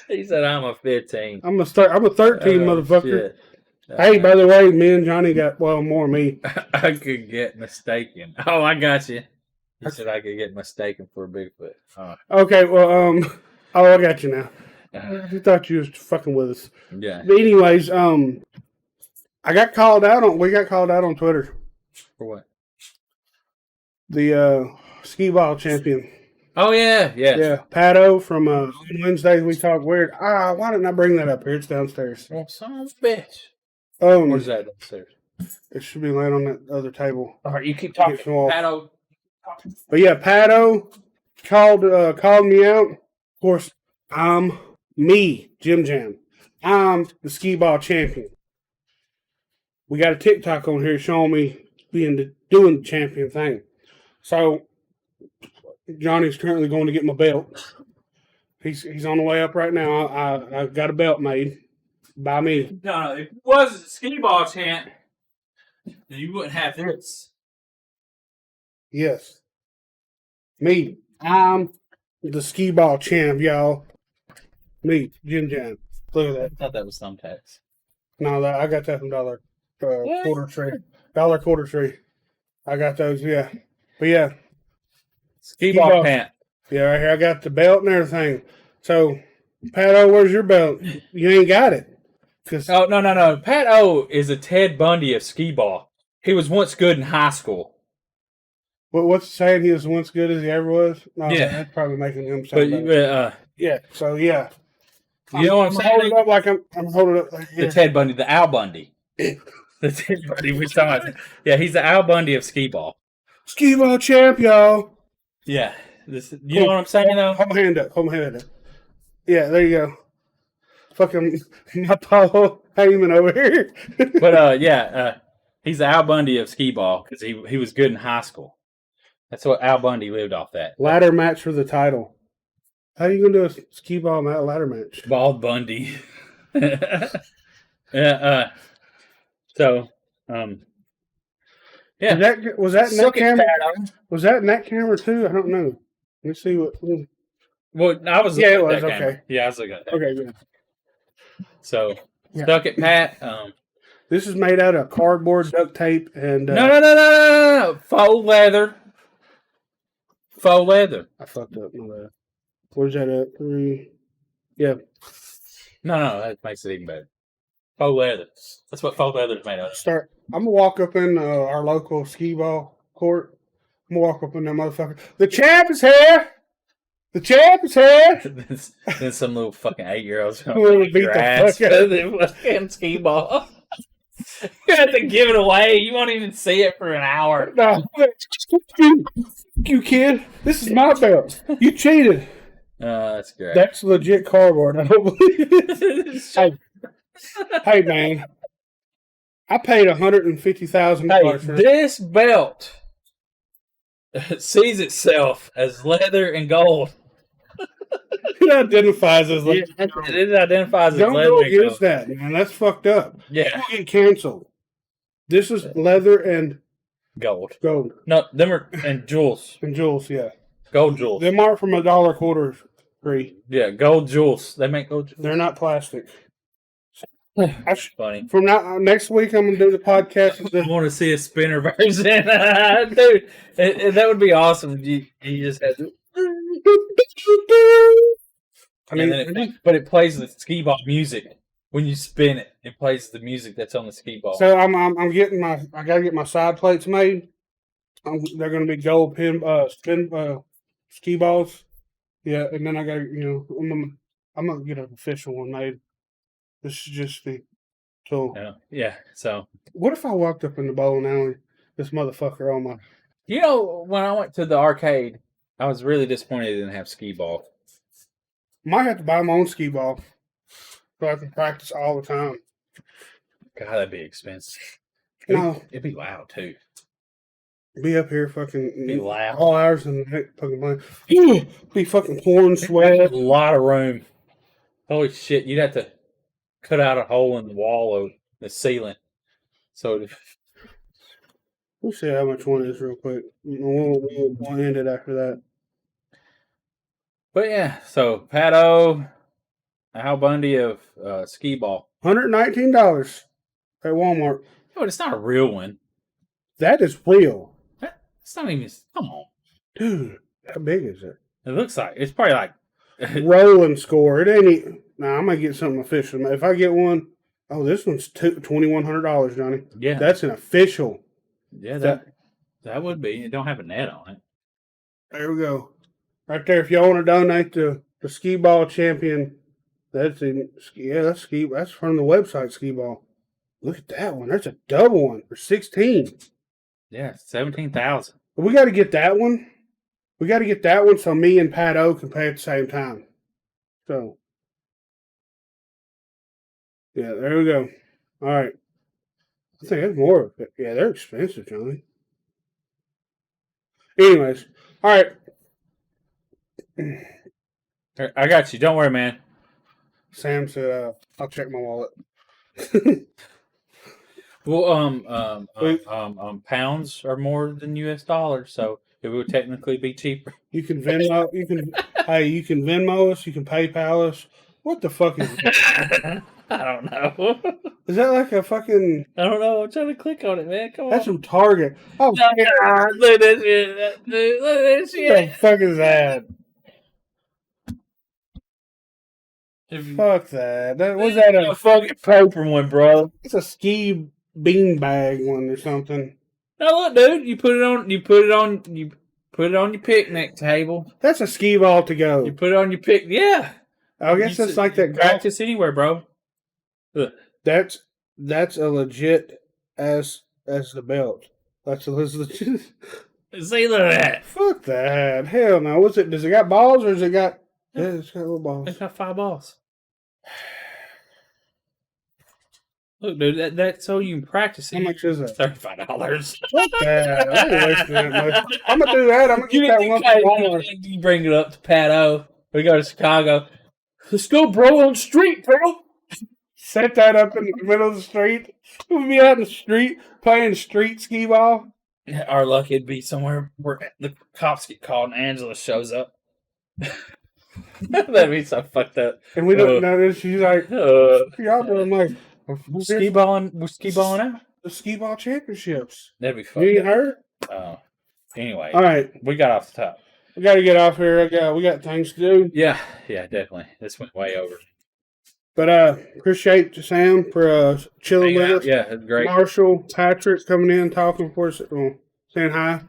He said I'm a 15. I'm a 13, motherfucker. Shit. Hey, by the way, me and Johnny got more me. I could get mistaken. Oh, I got you. You said I could get mistaken for a Bigfoot. Oh. Okay, well, I got you now. I thought you was fucking with us. Yeah. But anyways, we got called out on Twitter. For what? The skee ball champion. Oh yeah. Yeah, Pato from Wednesdays We Talk Weird. Why didn't I bring that up here? It's downstairs. Well, son of a bitch. Where's that downstairs? It should be laying on that other table. All right, you keep talking. Pato. But yeah, Pato called me out. Of course, I'm me, Jim Jam. I'm the skee ball champion. We got a TikTok on here showing me doing the champion thing. So Johnny's currently going to get my belt. He's on the way up right now. I got a belt made by me. No, if it was a skee ball champ, then you wouldn't have this. Yes. Me. I'm the skee ball champ, y'all. Me, Jim Jam. Look at that. I thought that was thumbtacks. No, I got that from Dollar Quarter Tree. Dollar Quarter Tree. I got those, yeah. But yeah. Skee ball pant. Yeah, right here. I got the belt and everything. So, Pato, where's your belt? You ain't got it. Oh, no. Pat O is a Ted Bundy of skee ball. He was once good in high school. What's saying he was once good as he ever was? No, Yeah. That's probably making him sound better. Yeah, so yeah. You know what I'm saying? Holding it up like I'm holding it up like The Ted Bundy, the Al Bundy. The Ted Bundy we talking about. Yeah, he's the Al Bundy of skee ball. Skee ball champ, y'all. Yeah. You know what I'm saying, though? Hold my hand up. Yeah, there you go. Fucking my Paul Heyman over here. But he's the Al Bundy of skee ball because he was good in high school. That's what Al Bundy lived off that. Ladder match for the title. How are you gonna do a skee ball ladder match? Bald Bundy. Yeah. So, yeah. Was that in that camera? Was that in that camera too? I don't know. Let me see what. Well, I was. Yeah, it was okay. Yeah, I was looking at that. Okay, good. So, stuck it, Pat. This is made out of cardboard, duct tape, and No. Faux leather. Faux leather. I fucked up. My bad. Where's that at? 3. Yeah. No, that makes it even better. Faux leather. That's what faux leather is made of. I'm gonna walk up in our local skee ball court. I'm gonna walk up in that motherfucker. The champ is here. The champ is here. Then some little fucking 8-year-olds Really beat the fuck out of the fucking skee ball. You have to give it away. You won't even see it for an hour. No, you kid. This is my belt. You cheated. That's great. That's legit cardboard. I don't believe it. Hey, man. I paid $150,000 for this belt sees itself as leather and gold. It identifies as like it identifies as don't leather go and gold. against that, man. That's fucked up. Yeah, You'll get canceled. This is leather and gold. No, them are and jewels. And jewels, yeah. Gold jewels. Them are from $1 quarter free. Yeah, gold jewels. They make gold jewels. They're not plastic. Funny. From now next week, I'm gonna do the podcast. I want to see a spinner version, dude. That would be awesome. You just had. But it plays the skee ball music when you spin it. It plays the music that's on the skee ball. So I'm getting I gotta get my side plates made. They're gonna be gold spin skee balls. Yeah, and then I gotta I'm gonna get an official one made. This is just the tool. Yeah. So what if I walked up in the bowling alley, this motherfucker on my? When I went to the arcade, I was really disappointed it didn't have skee ball. Might have to buy my own skee ball so I can practice all the time. God, that'd be expensive. No. It'd be loud too. Be up here fucking Be loud. all hours in the next fucking plane. Be fucking pouring A sweat. lot of room. Holy shit! You'd have to cut out a hole in the wall of the ceiling. So, We'll see how much one is real quick. We'll end it after that. but yeah. So Pat O, Al Bundy of skee ball. $119 at Walmart. But it's not a real one. That is real. It's not even. Come on. Dude, how big is it? It looks like it's probably like. Rolling score. It ain't. Nah, I'm gonna get something official. If I get one, this one's $2,100, Johnny. Yeah. That's an official. Yeah, that would be. It don't have a net on it. There we go. Right there. If y'all want to donate to the skee ball champion, that's from the website skee ball. Look at that one. That's a double one for 16. Yeah, 17,000. We got to get that one. We got to get that one so me and Pat O can pay at the same time. So, yeah, there we go. All right. I think that's more of it. Yeah, they're expensive, Johnny. Anyways, all right. I got you. Don't worry, man. Sam said, "I'll check my wallet." Well, pounds are more than U.S. dollars, so it would technically be cheaper. You can Venmo. You can Venmo us. You can PayPal us. What the fuck is that? I don't know. Is that like a fucking? I don't know. I'm trying to click on it, man. Come on. That's from Target. Oh, God, look at this shit. Dude, look at this what the shit. fuck is that? If- Fuck that. Was that a fucking paper one, bro? It's a ski beanbag one or something. No, look, dude. You put it on your picnic table. That's a skee ball to go. You put it on your Yeah. I guess it's like that. Practice anywhere, bro. Look. That's a legit as the belt. That's a legit. See, look at that. Fuck that. Hell no. What's it? Does it got balls or does it got? Yeah, it's got little balls. It's got 5 balls. Look, dude, that's so you can practice it. How much is that? $35. Fuck that. I ain't wasting that much. I'm gonna do that. I'm gonna get that one from Walmart. You bring it up to Pat O. We go to Chicago. Let's go, bro, on street, bro. Set that up in the middle of the street. We'll be out in the street playing street skee ball. Our luck, it'd be somewhere where the cops get called and Angela shows up. That'd be so fucked up. And we don't know this. She's like, y'all doing like skee balling out. The skee ball championships. That'd be fun. You ain't heard? Anyway. All right. We got off the top. We got to get off here. We got things to do. Yeah, definitely. This went way over. But appreciate Sam for chilling with us. Yeah, it's great. Marshall, Patrick coming in, talking for us, saying hi.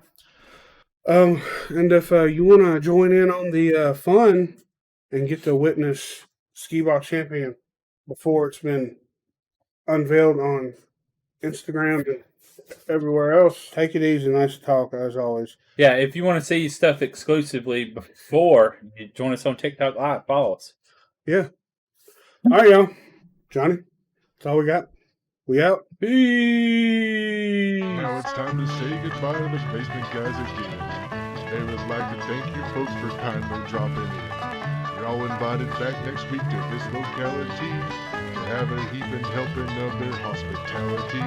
And if you want to join in on the fun and get to witness Skee Ball Champion before it's been unveiled on Instagram and everywhere else, take it easy. Nice to talk, as always. Yeah, if you want to see stuff exclusively before, you join us on TikTok Live. Follow us. Yeah. All right, y'all. Johnny, that's all we got. We out. Peace. Now it's time to say goodbye to the Basement Guys again. They would like to thank you folks for kindly dropping in. You're all invited back next week to this locality to have a heaping helping of their hospitality.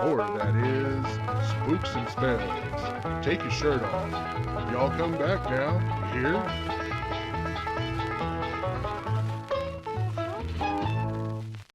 Or that is, spooks and spells. Take your shirt off. Y'all come back now. You hear?